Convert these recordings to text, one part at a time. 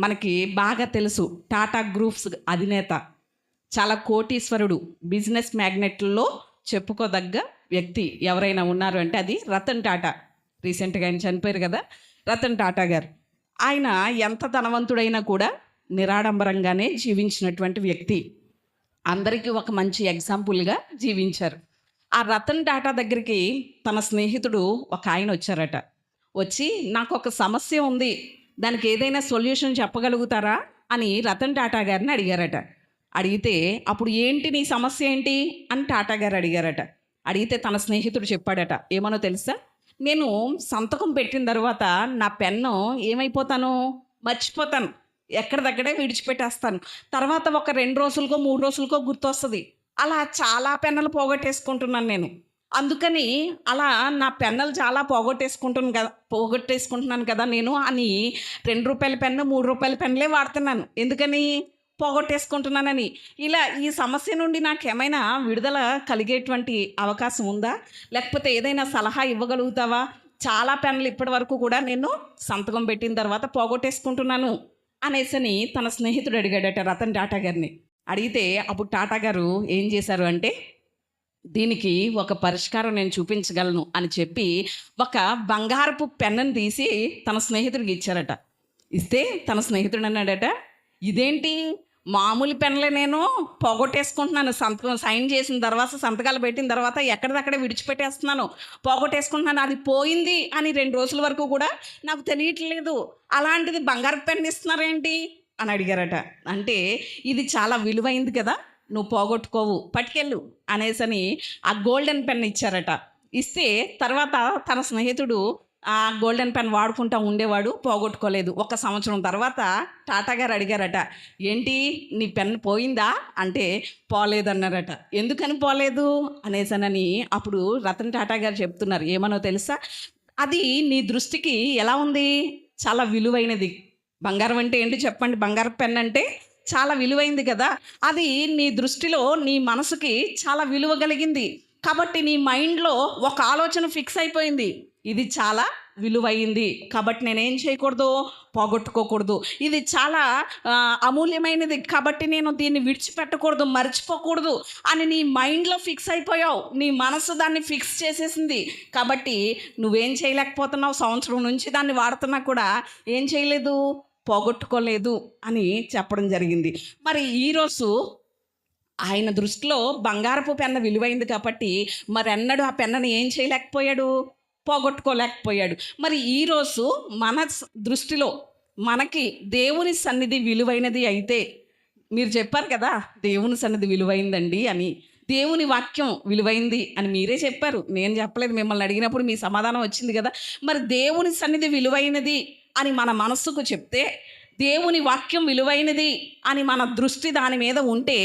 మనకి బాగా తెలుసు, టాటా గ్రూప్స్ అధినేత, చాలా కోటీశ్వరుడు, బిజినెస్ మ్యాగ్నెట్లో చెప్పుకోదగ్గ వ్యక్తి ఎవరైనా ఉన్నారు అంటే అది రతన్ టాటా. రీసెంట్గా ఆయన చనిపోయారు కదా, రతన్ టాటా గారు. ఆయన ఎంత ధనవంతుడైనా కూడా నిరాడంబరంగానే జీవించినటువంటి వ్యక్తి. అందరికీ ఒక మంచి ఎగ్జాంపుల్గా జీవించారు. ఆ రతన్ టాటా దగ్గరికి తన స్నేహితుడు ఒక ఆయన వచ్చారట. వచ్చి, నాకు ఒక సమస్య ఉంది, దానికి ఏదైనా సొల్యూషన్ చెప్పగలుగుతారా అని రతన్ టాటా గారిని అడిగారట. అడిగితే అప్పుడు ఏంటి నీ సమస్య ఏంటి అని టాటా గారు అడిగారట. అడిగితే తన స్నేహితుడు చెప్పాడట, ఏమనో తెలుసా, నేను సంతకం పెట్టిన తర్వాత నా పెన్ను ఏమైపోతాను, మర్చిపోతాను, ఎక్కడిదక్కడే విడిచిపెట్టేస్తాను. తర్వాత ఒక 2 రోజులకో 3 రోజులకో గుర్తొస్తుంది. అలా చాలా పెన్నులు పోగొట్టేసుకుంటున్నాను నేను. అందుకని అలా నా పెన్నులు చాలా పోగొట్టేసుకుంటున్నాను కదా నేను అని ₹2 పెన్ను, ₹3 పెన్నులే వాడుతున్నాను. ఎందుకని? పోగొట్టేసుకుంటున్నానని. ఇలా ఈ సమస్య నుండి నాకు ఏమైనా విడుదల కలిగేటువంటి అవకాశం ఉందా? లేకపోతే ఏదైనా సలహా ఇవ్వగలుగుతావా? చాలా పెన్నులు ఇప్పటి వరకు కూడా నేను సంతకం పెట్టిన తర్వాత పోగొట్టేసుకుంటున్నాను అనేసని తన స్నేహితుడు అడిగాడట రతన్ టాటా గారిని. అడిగితే అప్పుడు టాటా గారు ఏం చేశారు అంటే, దీనికి ఒక పరిష్కారం నేను చూపించగలను అని చెప్పి ఒక బంగారపు పెన్నుని తీసి తన స్నేహితుడికి ఇచ్చారట. ఇస్తే తన స్నేహితుడు అన్నాడట, ఇదేంటి మామూలు పెన్నులే నేను పోగొట్టేసుకుంటున్నాను, సైన్ చేసిన తర్వాత, సంతకాలు పెట్టిన తర్వాత ఎక్కడిదక్కడే విడిచిపెట్టేస్తున్నాను, పోగొట్టేసుకుంటున్నాను, అది పోయింది అని 2 రోజుల వరకు కూడా నాకు తెలియట్లేదు, అలాంటిది బంగారు పెన్ను ఇస్తున్నారేంటి అని అడిగారట. అంటే ఇది చాలా విలువైంది కదా, నువ్వు పోగొట్టుకోవు, పట్టుకెళ్ళు అనేసని ఆ గోల్డెన్ పెన్ ఇచ్చారట. ఇస్తే తర్వాత తన స్నేహితుడు ఆ గోల్డెన్ పెన్ వాడుకుంటూ ఉండేవాడు, పోగొట్టుకోలేదు. 1 సంవత్సరం తర్వాత టాటా గారు అడిగారట, ఏంటి నీ పెన్ పోయిందా అంటే పోలేదన్నారట. ఎందుకని పోలేదు అనేసనని అప్పుడు రతన్ టాటా గారు చెప్తున్నారు, ఏమనో తెలుసా, అది నీ దృష్టికి ఎలా ఉంది, చాలా విలువైనది. బంగారం అంటే ఏంటి చెప్పండి, బంగారం పెన్ అంటే చాలా విలువైంది కదా, అది నీ దృష్టిలో నీ మనసుకి చాలా విలువ కలిగింది కాబట్టి నీ మైండ్లో ఒక ఆలోచన ఫిక్స్ అయిపోయింది, ఇది చాలా విలువైంది కాబట్టి నేనేం చేయకూడదు, పోగొట్టుకోకూడదు, ఇది చాలా అమూల్యమైనది కాబట్టి నేను దీన్ని విడిచిపెట్టకూడదు, మర్చిపోకూడదు అని నీ మైండ్లో ఫిక్స్ అయిపోయావు. నీ మనసు దాన్ని ఫిక్స్ చేసేసింది కాబట్టి నువ్వేం చేయలేకపోతున్నావు, సంవత్సరం నుంచి దాన్ని వాడుతున్నా కూడా ఏం చేయలేదు, పోగొట్టుకోలేదు అని చెప్పడం జరిగింది. మరి ఈరోజు ఆయన దృష్టిలో బంగారపు పెన్ను విలువైంది కాబట్టి మరెన్నడూ ఆ పెన్నుని ఏం చేయలేకపోయాడు, పోగొట్టుకోలేకపోయాడు. మరి ఈరోజు మన దృష్టిలో మనకి దేవుని సన్నిధి విలువైనది అయితే, మీరు చెప్పారు కదా దేవుని సన్నిధి విలువైందండి అని, దేవుని వాక్యం విలువైంది అని మీరే చెప్పారు, నేను చెప్పలేదు. మిమ్మల్ని అడిగినప్పుడు మీ సమాధానం వచ్చింది కదా. మరి దేవుని సన్నిధి విలువైనది అని మన మనస్సుకు చెప్తే, దేవుని వాక్యం విలువైనది అని మన దృష్టి దాని మీద ఉంటే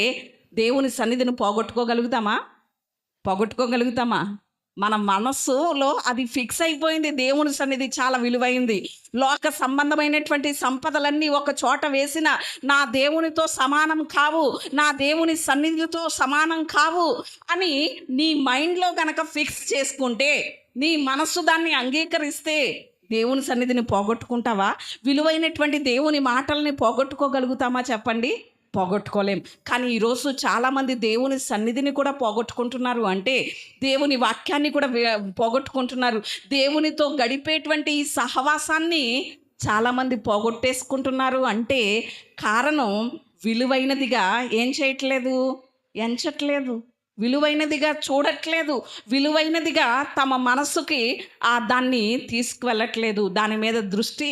దేవుని సన్నిధిని పోగొట్టుకోగలుగుతామా? మన మనస్సులో అది ఫిక్స్ అయిపోయింది, దేవుని సన్నిధి చాలా విలువైంది. లోక సంబంధమైనటువంటి సంపదలన్నీ ఒక చోట వేసిన నా దేవునితో సమానం కావు, నా దేవుని సన్నిధితో సమానం కావు అని నీ మైండ్లో కనుక ఫిక్స్ చేసుకుంటే, నీ మనస్సు దాన్ని అంగీకరిస్తే దేవుని సన్నిధిని పోగొట్టుకుంటావా? విలువైనటువంటి దేవుని మాటల్ని పోగొట్టుకోగలుగుతామా చెప్పండి? పోగొట్టుకోలేం. కానీ ఈరోజు చాలామంది దేవుని సన్నిధిని కూడా పోగొట్టుకుంటున్నారు, అంటే దేవుని వాక్యాన్ని కూడా పోగొట్టుకుంటున్నారు. దేవునితో గడిపేటువంటి ఈ సహవాసాన్ని చాలామంది పోగొట్టేసుకుంటున్నారు. అంటే కారణం విలువైనదిగా ఏం చేయట్లేదు, ఎంచట్లేదు, విలువైనదిగా చూడట్లేదు, విలువైనదిగా తమ మనస్సుకి దాన్ని తీసుకువెళ్ళట్లేదు, దాని మీద దృష్టి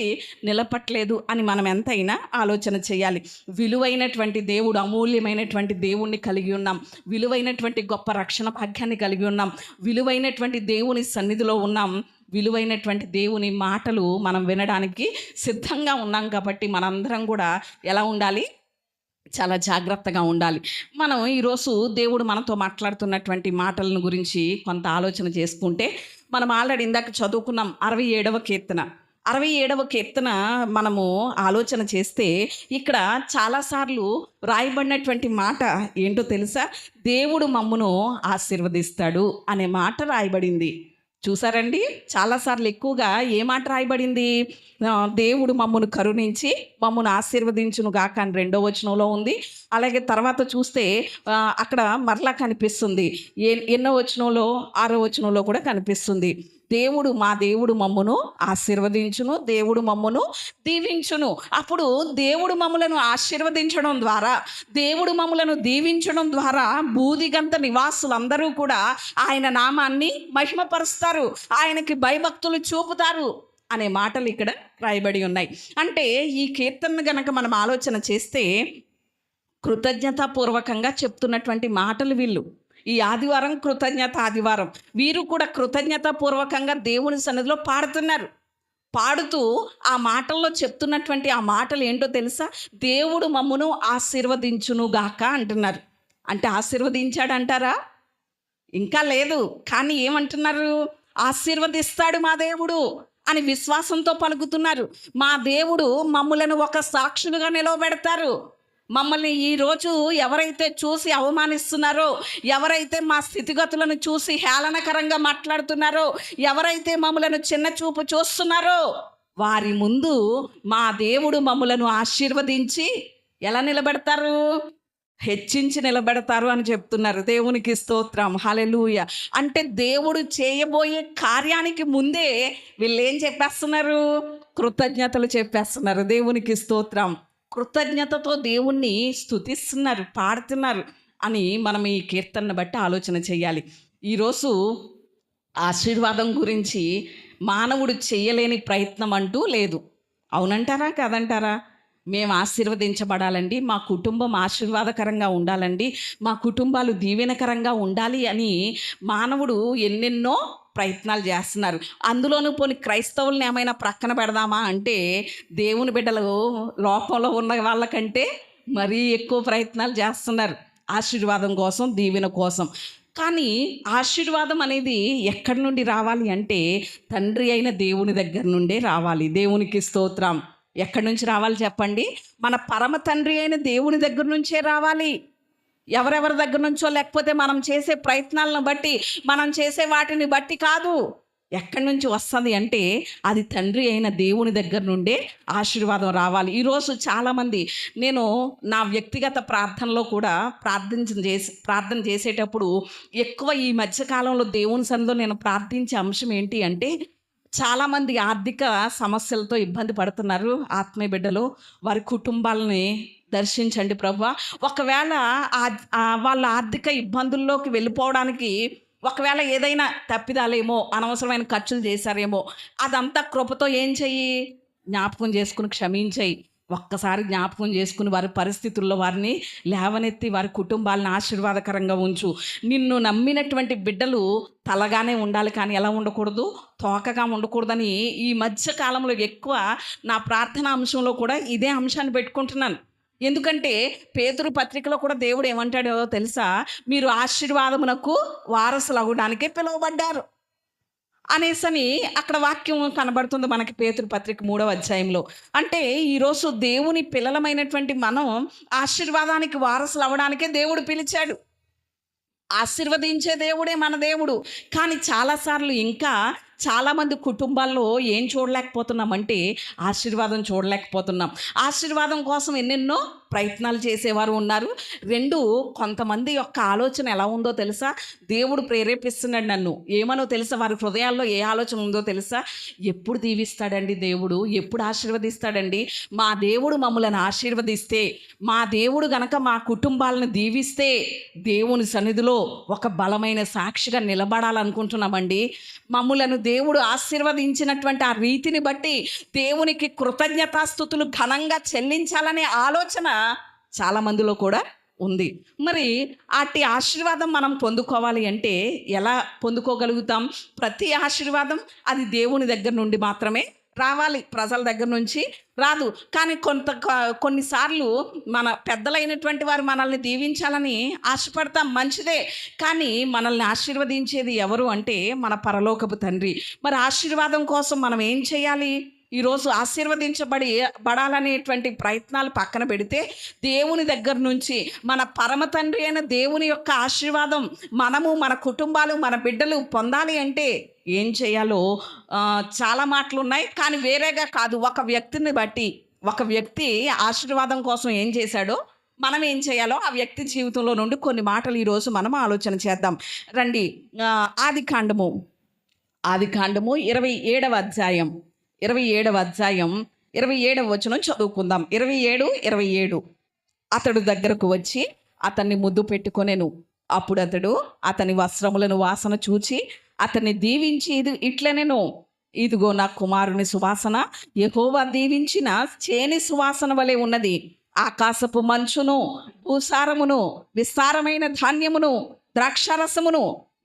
నిలపట్లేదు అని మనం ఎంతైనా ఆలోచన చేయాలి. విలువైనటువంటి దేవుడు, అమూల్యమైనటువంటి దేవుణ్ణి కలిగి ఉన్నాం, విలువైనటువంటి గొప్ప రక్షణ భాగ్యాన్ని కలిగి ఉన్నాం, విలువైనటువంటి దేవుని సన్నిధిలో ఉన్నాం, విలువైనటువంటి దేవుని మాటలు మనం వినడానికి సిద్ధంగా ఉన్నాం. కాబట్టి మనందరం కూడా ఎలా ఉండాలి, చాలా జాగ్రత్తగా ఉండాలి. మనం ఈరోజు దేవుడు మనతో మాట్లాడుతున్నటువంటి మాటలను గురించి కొంత ఆలోచన చేసుకుంటే, మనం ఆల్రెడీ ఇందాక చదువుకున్నాం 67వ కీర్తన. 67వ కీర్తన మనము ఆలోచన చేస్తే ఇక్కడ చాలాసార్లు రాయబడినటువంటి మాట ఏంటో తెలుసా, దేవుడు మమ్మును ఆశీర్వదిస్తాడు అనే మాట రాయబడింది. చూసారండి? చాలాసార్లు ఎక్కువగా ఏ మాట రాయబడింది? దేవుడు మమ్మను కరుణించి మమ్మను ఆశీర్వదించును గాక అని 2వ వచనంలో ఉంది. అలాగే తర్వాత చూస్తే అక్కడ మరలా కనిపిస్తుంది. ఎన్నో వచనంలో 6వ వచనంలో కూడా కనిపిస్తుంది. మా దేవుడు మమ్మును ఆశీర్వదించును, దేవుడు మమ్మును దీవించును. అప్పుడు దేవుడు మమ్ములను ఆశీర్వదించడం ద్వారా, దేవుడు మమ్ములను దీవించడం ద్వారా బూదిగంత నివాసులందరూ కూడా ఆయన నామాన్ని మహిమపరుస్తారు, ఆయనకి భయభక్తులు చూపుతారు అనే మాటలు ఇక్కడ రాయబడి ఉన్నాయి. అంటే ఈ కీర్తనను గనక మనం ఆలోచన చేస్తే కృతజ్ఞతాపూర్వకంగా చెప్తున్నటువంటి మాటలు వీళ్ళు. ఈ ఆదివారం కృతజ్ఞత ఆదివారం. వీరు కూడా కృతజ్ఞతాపూర్వకంగా దేవుని సన్నిధిలో పాడుతున్నారు. పాడుతూ ఆ మాటల్లో చెప్తున్నటువంటి ఆ మాటలు ఏంటో తెలుసా? దేవుడు మమ్మును ఆశీర్వదించును గాక అంటున్నారు. అంటే ఆశీర్వదించాడంటారా? ఇంకా లేదు. కానీ ఏమంటున్నారు? ఆశీర్వదిస్తాడు మా దేవుడు అని విశ్వాసంతో పలుకుతున్నారు. మా దేవుడు మమ్ములను ఒక సాక్షులుగా నిలవబెడతారు. మమ్మల్ని ఈరోజు ఎవరైతే చూసి అవమానిస్తున్నారో, ఎవరైతే మా స్థితిగతులను చూసి హేళనకరంగా మాట్లాడుతున్నారో, ఎవరైతే మమ్మలను చిన్న చూపు చూస్తున్నారో, వారి ముందు మా దేవుడు మమ్మలను ఆశీర్వదించి ఎలా నిలబెడతారు? హెచ్చించి నిలబెడతారు అని చెప్తున్నారు. దేవునికి స్తోత్రం, హల్లెలూయా. అంటే దేవుడు చేయబోయే కార్యానికి ముందే వీళ్ళు ఏం చెప్పేస్తున్నారు? కృతజ్ఞతలు చెప్పేస్తున్నారు. దేవునికి స్తోత్రం. కృతజ్ఞతతో దేవుణ్ణి స్తుతిస్తున్నారు, పాడుతున్నారు అని మనం ఈ కీర్తనను బట్టి ఆలోచన చేయాలి. ఈరోజు ఆశీర్వాదం గురించి మానవుడు చేయలేని ప్రయత్నం అంటూ లేదు. అవునంటారా కాదంటారా? మేము ఆశీర్వదించబడాలండి, మా కుటుంబం ఆశీర్వాదకరంగా ఉండాలండి, మా కుటుంబాలు దీవెనకరంగా ఉండాలి అని మానవుడు ఎన్నెన్నో ప్రయత్నాలు చేస్తున్నారు. అందులోనూ పోని క్రైస్తవుల్ని ఏమైనా ప్రక్కన పెడదామా అంటే దేవుని బిడ్డలు లోకంలో ఉన్న వాళ్ళకంటే మరీ ఎక్కువ ప్రయత్నాలు చేస్తున్నారు ఆశీర్వాదం కోసం, దీవెన కోసం. కానీ ఆశీర్వాదం అనేది ఎక్కడి నుండి రావాలి అంటే తండ్రి అయిన దేవుని దగ్గర నుండే రావాలి. దేవునికి స్తోత్రం. ఎక్కడి నుంచి రావాలి చెప్పండి? మన పరమ తండ్రి అయిన దేవుని దగ్గర నుంచే రావాలి. ఎవరెవరి దగ్గర నుంచో, లేకపోతే మనం చేసే ప్రయత్నాలను బట్టి, మనం చేసే వాటిని బట్టి కాదు. ఎక్కడి నుంచి వస్తుంది అంటే అది తండ్రి అయిన దేవుని దగ్గర నుండే ఆశీర్వాదం రావాలి. ఈరోజు చాలామంది, నేను నా వ్యక్తిగత ప్రార్థనలో కూడా ప్రార్థన చేసేటప్పుడు ఎక్కువ ఈ మధ్యకాలంలో దేవుని సన్నిధిలో నేను ప్రార్థించే అంశం ఏంటి అంటే, చాలామంది ఆర్థిక సమస్యలతో ఇబ్బంది పడుతున్నారు ఆత్మీయ బిడ్డలు. వారి కుటుంబాలని దర్శించండి ప్రభువా. ఒకవేళ వాళ్ళ ఆర్థిక ఇబ్బందుల్లోకి వెళ్ళిపోవడానికి ఒకవేళ ఏదైనా తప్పిదాలేమో, అనవసరమైన ఖర్చులు చేశారేమో, అదంతా కృపతో ఏం చెయ్యి? జ్ఞాపకం చేసుకుని క్షమించేయి. ఒక్కసారి జ్ఞాపకం చేసుకుని వారి పరిస్థితుల్లో వారిని లేవనెత్తి వారి కుటుంబాలను ఆశీర్వాదకరంగా ఉంచు. నిన్ను నమ్మినటువంటి బిడ్డలు తలగానే ఉండాలి, కానీ ఎలా ఉండకూడదు? తోకగా ఉండకూడదని ఈ మధ్య కాలంలో ఎక్కువ నా ప్రార్థన అంశంలో కూడా ఇదే అంశాన్ని పెట్టుకుంటున్నాను. ఎందుకంటే పేతురు పత్రికలో కూడా దేవుడు ఏమంటాడో తెలుసా? మీరు ఆశీర్వాదమునకు వారసులు అవ్వడానికే పిలువబడ్డారు అనేసని అక్కడ వాక్యం కనబడుతుంది మనకి పేతురు పత్రిక 3వ అధ్యాయంలో. అంటే ఈరోజు దేవుని పిల్లలమైనటువంటి మనం ఆశీర్వాదానికి వారసులు అవ్వడానికే దేవుడు పిలిచాడు. ఆశీర్వదించే దేవుడే మన దేవుడు. కానీ చాలాసార్లు ఇంకా చాలామంది కుటుంబాల్లో ఏం చూడలేకపోతున్నామంటే ఆశీర్వాదం చూడలేకపోతున్నాం. ఆశీర్వాదం కోసం ఎన్నెన్నో ప్రయత్నాలు చేసేవారు ఉన్నారు. కొంతమంది యొక్క ఆలోచన ఎలా ఉందో తెలుసా? దేవుడు ప్రేరేపిస్తున్నాడు నన్ను. ఏమనో తెలుసా? వారి హృదయాల్లో ఏ ఆలోచన ఉందో తెలుసా? ఎప్పుడు దీవిస్తాడండి దేవుడు? ఎప్పుడు ఆశీర్వదిస్తాడండి? మా దేవుడు మమ్మల్ని ఆశీర్వదిస్తే, మా దేవుడు గనక మా కుటుంబాలను దీవిస్తే దేవుని సన్నిధిలో ఒక బలమైన సాక్షిగా నిలబడాలనుకుంటున్నామండి. మమ్మలను దేవుడు ఆశీర్వదించినటువంటి ఆ రీతిని బట్టి దేవునికి కృతజ్ఞతాస్తుతులు ఘనంగా చెల్లించాలనే ఆలోచన చాలా మందిలో కూడా ఉంది. మరి అట్టి ఆశీర్వాదం మనం పొందుకోవాలి అంటే ఎలా పొందుకోగలుగుతాం? ప్రతి ఆశీర్వాదం అది దేవుని దగ్గర నుండి మాత్రమే రావాలి, ప్రజల దగ్గర నుంచి రాదు. కానీ కొన్నిసార్లు మన పెద్దలైనటువంటి వారు మనల్ని దీవించాలని ఆశపడతాం, మంచిదే. కానీ మనల్ని ఆశీర్వదించేది ఎవరు అంటే మన పరలోకపు తండ్రి. మరి ఆశీర్వాదం కోసం మనం ఏం చేయాలి? ఈరోజు బడాలనేటువంటి ప్రయత్నాలు పక్కన పెడితే దేవుని దగ్గర నుంచి మన పరమ తండ్రి అయిన దేవుని యొక్క ఆశీర్వాదం మనము, మన కుటుంబాలు, మన బిడ్డలు పొందాలి అంటే ఏం చేయాలో చాలా మాటలు ఉన్నాయి. కానీ వేరేగా కాదు, ఒక వ్యక్తిని బట్టి, ఒక వ్యక్తి ఆశీర్వాదం కోసం ఏం చేశాడో మనం ఏం చేయాలో ఆ వ్యక్తి జీవితంలో నుండి కొన్ని మాటలు ఈరోజు మనం ఆలోచన చేద్దాం రండి. ఆదికాండము 27వ అధ్యాయం 27వ వచనం చదువుకుందాం. 27. అతడు దగ్గరకు వచ్చి అతన్ని ముద్దు పెట్టుకొనెను. అప్పుడు అతడు అతని వస్త్రములను వాసన చూచి అతన్ని దీవించి ఇట్లనెను, ఇదిగో నా కుమారుని సువాసన యెహోవా దీవించిన చేని సువాసన వలె ఉన్నది. ఆకాశపు మంచును, భూసారమును, విస్తారమైన ధాన్యమును, ద్రాక్షారసమును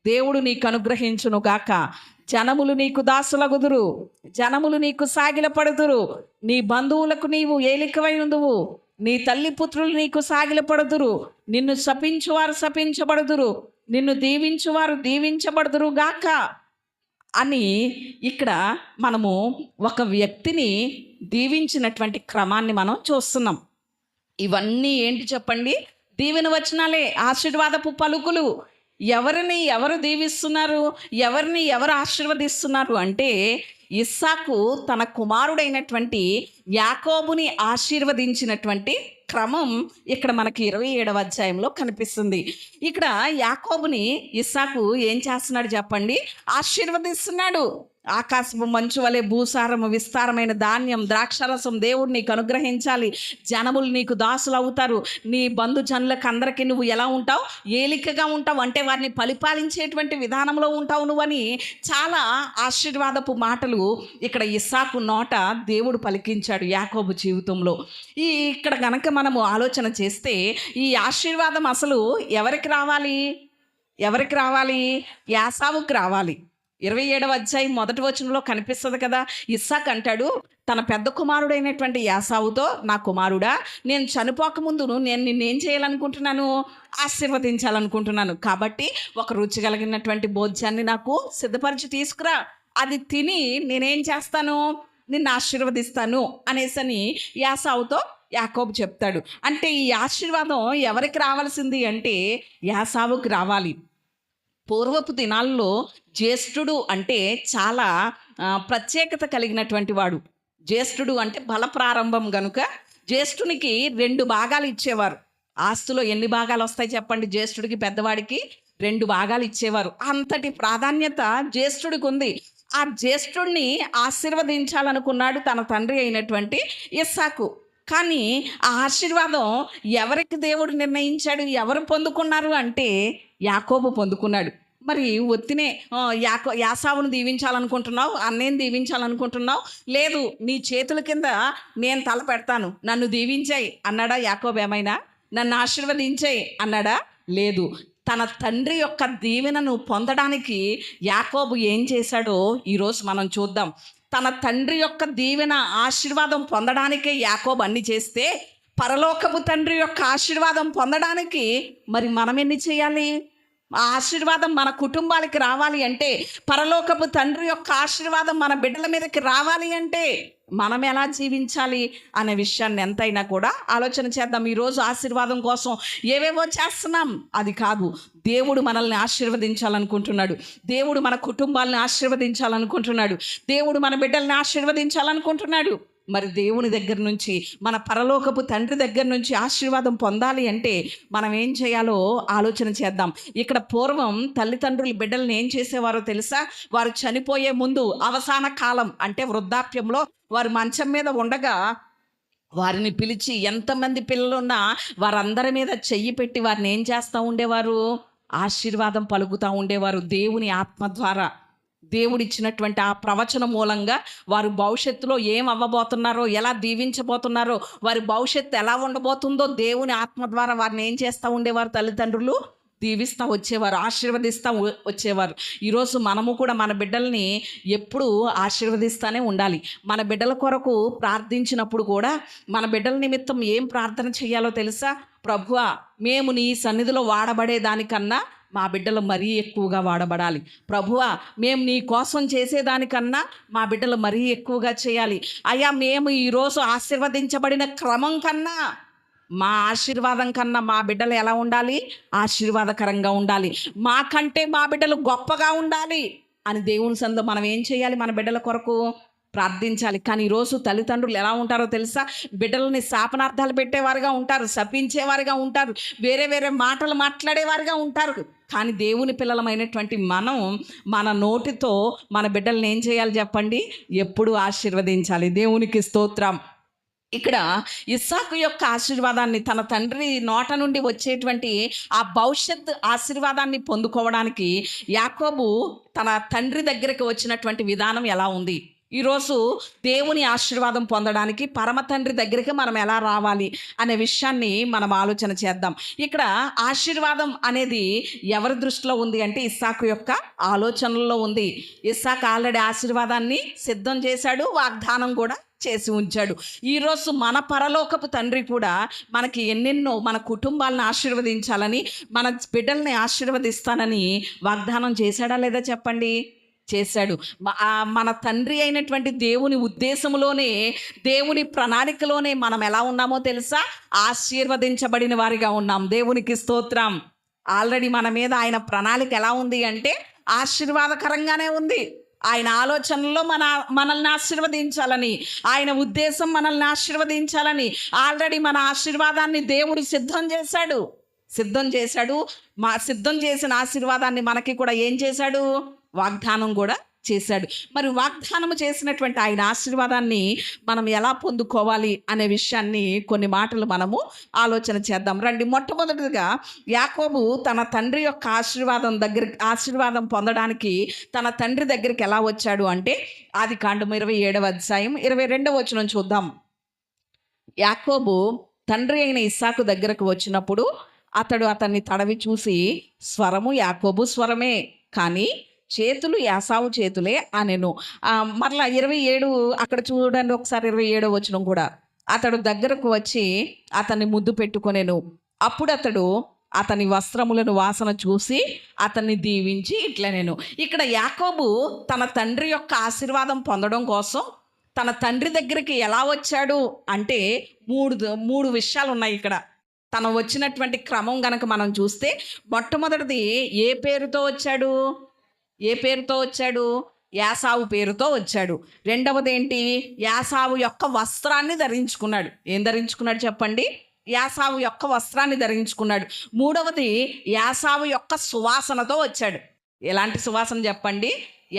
దేవుడు నీకు అనుగ్రహించును గాక. జనములు నీకు దాసులగుదురు, జనములు నీకు సాగిలపడుదురు. నీ బంధువులకు నీవు ఏలికవై ఉందువు. నీ తల్లి పుత్రులు నీకు సాగిలపడుదురు. నిన్ను శపించువారు శపించబడుదురు, నిన్ను దీవించువారు దీవించబడుదురు గాక అని ఇక్కడ మనము ఒక వ్యక్తిని దీవించినటువంటి క్రమాన్ని మనం చూస్తున్నాం. ఇవన్నీ ఏంటి చెప్పండి? దీవెన వచనాలే, ఆశీర్వాదపు పలుకులు. ఎవరిని ఎవరు దీవిస్తున్నారు, ఎవరిని ఎవరు ఆశీర్వదిస్తున్నారు అంటే ఇస్సాకు తన కుమారుడైనటువంటి యాకోబుని ఆశీర్వదించినటువంటి క్రమం ఇక్కడ మనకి 27వ అధ్యాయంలో కనిపిస్తుంది. ఇక్కడ యాకోబుని ఇస్సాకు ఏం చేస్తున్నాడు చెప్పండి? ఆశీర్వదిస్తున్నాడు. ఆకాశము మంచు వలె భూసారము, విస్తారమైన ధాన్యం, ద్రాక్షరసం దేవుడు నీకు అనుగ్రహించాలి. జనములు నీకు దాసులు అవుతారు. నీ బంధుజనులకు అందరికీ నువ్వు ఎలా ఉంటావు? ఏలికగా ఉంటావు, అంటే వారిని పరిపాలించేటువంటి విధానంలో ఉంటావు నువ్వని చాలా ఆశీర్వాదపు మాటలు ఇక్కడ ఇస్సాకు నోట దేవుడు పలికించాడు యాకోబు జీవితంలో. ఇక్కడ గనక మనము ఆలోచన చేస్తే ఈ ఆశీర్వాదం అసలు ఎవరికి రావాలి? యాసావుకి రావాలి. 27వ అధ్యాయం 1వ వచనంలో కనిపిస్తుంది కదా. ఇస్సాకు అంటాడు తన పెద్ద కుమారుడైనటువంటి యాసావుతో, నా కుమారుడా, నేను చనిపోకముందు నేను నిన్నేం చేయాలనుకుంటున్నాను? ఆశీర్వదించాలనుకుంటున్నాను. కాబట్టి ఒక రుచి కలిగినటువంటి భోజ్యాన్ని నాకు సిద్ధపరిచి తీసుకురా, అది తిని నేనేం చేస్తాను? నిన్ను ఆశీర్వదిస్తాను అనేసని యాసావుతో యాకోబు చెప్తాడు. అంటే ఈ ఆశీర్వాదం ఎవరికి రావాల్సింది అంటే యాసావుకి రావాలి. పూర్వపు దినాల్లో జ్యేష్ఠుడు అంటే చాలా ప్రత్యేకత కలిగినటువంటి వాడు. జ్యేష్ఠుడు అంటే బల ప్రారంభం గనుక జ్యేష్ఠునికి 2 భాగాలు ఇచ్చేవారు. ఆస్తిలో ఎన్ని భాగాలు వస్తాయి చెప్పండి? జ్యేష్ఠుడికి, పెద్దవాడికి 2 భాగాలు ఇచ్చేవారు. అంతటి ప్రాధాన్యత జ్యేష్ఠుడికి ఉంది. ఆ జ్యేష్ఠుడిని ఆశీర్వదించాలనుకున్నాడు తన తండ్రి అయినటువంటి ఇస్సాకు. కానీ ఆ ఆశీర్వాదం ఎవరికి దేవుడు నిర్ణయించాడు, ఎవరు పొందుకున్నారు అంటే యాకోబు పొందుకున్నాడు. మరి ఒత్తినే యాసావును దీవించాలనుకుంటున్నావు, అన్నేని దీవించాలనుకుంటున్నావు, లేదు నీ చేతుల కింద నేను తల పెడతాను, నన్ను దీవించాయి అన్నాడా యాకోబు? ఏమైనా నన్ను ఆశీర్వదించాయి అన్నాడా? లేదు. తన తండ్రి యొక్క దీవెనను పొందడానికి యాకోబు ఏం చేశాడో ఈరోజు మనం చూద్దాం. తన తండ్రి యొక్క దీవెన, ఆశీర్వాదం పొందడానికే యాకోబు అన్ని చేస్తే, పరలోకపు తండ్రి యొక్క ఆశీర్వాదం పొందడానికి మరి మనం ఎన్ని చేయాలి? ఆ ఆశీర్వాదం మన కుటుంబాలకి రావాలి అంటే, పరలోకపు తండ్రి యొక్క ఆశీర్వాదం మన బిడ్డల మీదకి రావాలి అంటే మనం ఎలా జీవించాలి అనే విషయాన్ని ఎంతైనా కూడా ఆలోచన చేద్దాం. ఈరోజు ఆశీర్వాదం కోసం ఏవేవో చేస్తున్నాం, అది కాదు. దేవుడు మనల్ని ఆశీర్వదించాలనుకుంటున్నాడు. దేవుడు మన కుటుంబాలను ఆశీర్వదించాలనుకుంటున్నాడు. దేవుడు మన బిడ్డల్ని ఆశీర్వదించాలనుకుంటున్నాడు. మరి దేవుని దగ్గర నుంచి, మన పరలోకపు తండ్రి దగ్గర నుంచి ఆశీర్వాదం పొందాలి అంటే మనం ఏం చేయాలో ఆలోచన చేద్దాం. ఇక్కడ పూర్వం తల్లిదండ్రులు బిడ్డల్ని ఏం చేసేవారో తెలుసా? వారు చనిపోయే ముందు అవసాన కాలం అంటే వృద్ధాప్యంలో వారు మంచం మీద ఉండగా వారిని పిలిచి, ఎంతమంది పిల్లలున్నా వారందరి మీద చెయ్యి పెట్టి వారిని ఏం చేస్తూ ఉండేవారు? ఆశీర్వాదం పలుకుతూ ఉండేవారు. దేవుని ఆత్మ ద్వారా, దేవుడిచ్చినటువంటి ఆ ప్రవచన మూలంగా వారు భవిష్యత్తులో ఏం అవ్వబోతున్నారో, ఎలా దీవించబోతున్నారో, వారి భవిష్యత్తు ఎలా ఉండబోతుందో దేవుని ఆత్మ ద్వారా వారిని ఏం చేస్తూ ఉండేవారు? తల్లిదండ్రులు దీవిస్తూ వచ్చేవారు, ఆశీర్వదిస్తూ వచ్చేవారు. ఈరోజు మనము కూడా మన బిడ్డల్ని ఎప్పుడూ ఆశీర్వదిస్తూనే ఉండాలి. మన బిడ్డల కొరకు ప్రార్థించినప్పుడు కూడా మన బిడ్డల నిమిత్తం ఏం ప్రార్థన చేయాలో తెలుసా? ప్రభువా, మేము నీ సన్నిధిలో వాడబడే దానికన్నా మా బిడ్డలు మరీ ఎక్కువగా వాడబడాలి. ప్రభువా, మేము నీ కోసం చేసేదానికన్నా మా బిడ్డలు మరీ ఎక్కువగా చేయాలి. అయ్యా, మేము ఈరోజు ఆశీర్వదించబడిన క్రమం కన్నా, మా ఆశీర్వాదం కన్నా మా బిడ్డలు ఎలా ఉండాలి? ఆశీర్వాదకరంగా ఉండాలి. మాకంటే మా బిడ్డలు గొప్పగా ఉండాలి అని దేవుని సందు మనం ఏం చేయాలి? మన బిడ్డల కొరకు ప్రార్థించాలి. కానీ ఈరోజు తల్లిదండ్రులు ఎలా ఉంటారో తెలుసా? బిడ్డలని శాపనార్థాలు పెట్టేవారుగా ఉంటారు, శపించేవారుగా ఉంటారు, వేరే వేరే మాటలు మాట్లాడేవారుగా ఉంటారు. కానీ దేవుని పిల్లలమైనటువంటి మనం మన నోటితో మన బిడ్డలను ఏం చేయాలి చెప్పండి? ఎప్పుడు ఆశీర్వదించాలి. దేవునికి స్తోత్రం. ఇక్కడ ఇస్సాకు యొక్క ఆశీర్వాదాన్ని, తన తండ్రి నోట నుండి వచ్చేటువంటి ఆ భవిష్యత్ ఆశీర్వాదాన్ని పొందుకోవడానికి యాకోబు తన తండ్రి దగ్గరికి వచ్చినటువంటి విధానం ఎలా ఉంది? ఈరోజు దేవుని ఆశీర్వాదం పొందడానికి పరమ తండ్రి దగ్గరికి మనం ఎలా రావాలి అనే విషయాన్ని మనం ఆలోచన చేద్దాం. ఇక్కడ ఆశీర్వాదం అనేది ఎవరి దృష్టిలో ఉంది అంటే ఇస్సాకు యొక్క ఆలోచనల్లో ఉంది. ఇస్సాకు ఆల్రెడీ ఆశీర్వాదాన్ని సిద్ధం చేశాడు, వాగ్దానం కూడా చేసి ఉంచాడు. ఈరోజు మన పరలోకపు తండ్రి కూడా మనకి ఎన్నెన్నో మన కుటుంబాలను ఆశీర్వదించాలని, మన బిడ్డల్ని ఆశీర్వదిస్తానని వాగ్దానం చేశాడా లేదా చెప్పండి? చేశాడు. మన తండ్రి అయినటువంటి దేవుని ఉద్దేశంలోనే, దేవుని ప్రణాళికలోనే మనం ఎలా ఉన్నామో తెలుసా? ఆశీర్వదించబడిన వారిగా ఉన్నాం. దేవునికి స్తోత్రం. ఆల్రెడీ మన మీద ఆయన ప్రణాళిక ఎలా ఉంది అంటే ఆశీర్వాదకరంగానే ఉంది. ఆయన ఆలోచనలో మనల్ని ఆశీర్వదించాలని, ఆయన ఉద్దేశం మనల్ని ఆశీర్వదించాలని ఆల్రెడీ మన ఆశీర్వాదాన్ని దేవుడు సిద్ధం చేశాడు. సిద్ధం చేసిన ఆశీర్వాదాన్ని మనకి కూడా ఏం చేశాడు? వాగ్దానం కూడా చేశాడు. మరి వాగ్దానం చేసినటువంటి ఆయన ఆశీర్వాదాన్ని మనం ఎలా పొందుకోవాలి అనే విషయాన్ని కొన్ని మాటలు మనము ఆలోచన చేద్దాం రండి. మొట్టమొదటిగా యాకోబు తన తండ్రి యొక్క ఆశీర్వాదం పొందడానికి తన తండ్రి దగ్గరికి ఎలా వచ్చాడు అంటే ఆదికాండము 27వ అధ్యాయం 22వ వచనం చూద్దాం. యాకోబు తండ్రి అయిన ఇస్సాకు దగ్గరకు వచ్చినప్పుడు అతన్ని తడవి చూసి, స్వరము యాకోబు స్వరమే, కానీ చేతులు యాసావు చేతులే అనెను. మరలా 27 అక్కడ చూడండి ఒకసారి, 27వ వచనం కూడా. అతడు దగ్గరకు వచ్చి అతన్ని ముద్దు పెట్టుకొనెను. అప్పుడు అతడు అతని వస్త్రములను వాసన చూసి అతన్ని దీవించి ఇట్లనెను. ఇక్కడ యాకోబు తన తండ్రి యొక్క ఆశీర్వాదం పొందడం కోసం తన తండ్రి దగ్గరికి ఎలా వచ్చాడు అంటే మూడు విషయాలు ఉన్నాయి ఇక్కడ. తను వచ్చినటువంటి క్రమం గనక మనం చూస్తే, మొట్టమొదటిది ఏ పేరుతో వచ్చాడు? యాసావు పేరుతో వచ్చాడు. రెండవది ఏంటి? యాసావు యొక్క వస్త్రాన్ని ధరించుకున్నాడు. ఏం ధరించుకున్నాడు చెప్పండి? యాసావు యొక్క వస్త్రాన్ని ధరించుకున్నాడు. మూడవది యాసావు యొక్క సువాసనతో వచ్చాడు. ఎలాంటి సువాసన చెప్పండి?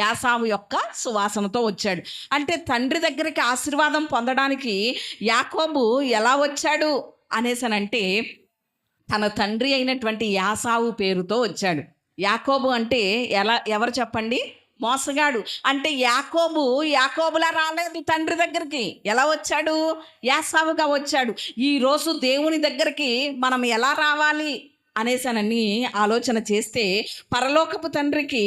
యాసావు యొక్క సువాసనతో వచ్చాడు. అంటే తండ్రి దగ్గరికి ఆశీర్వాదం పొందడానికి యాకోబు ఎలా వచ్చాడు అనేసనంటే తన తండ్రి అయినటువంటి యాసావు పేరుతో వచ్చాడు. యాకోబు అంటే ఎవరు చెప్పండి? మోసగాడు. అంటే యాకోబులా రాలేదు తండ్రి దగ్గరికి. ఎలా వచ్చాడు? యాసావుగా వచ్చాడు. ఈరోజు దేవుని దగ్గరికి మనం ఎలా రావాలి అనేసనని ఆలోచన చేస్తే, పరలోకపు తండ్రికి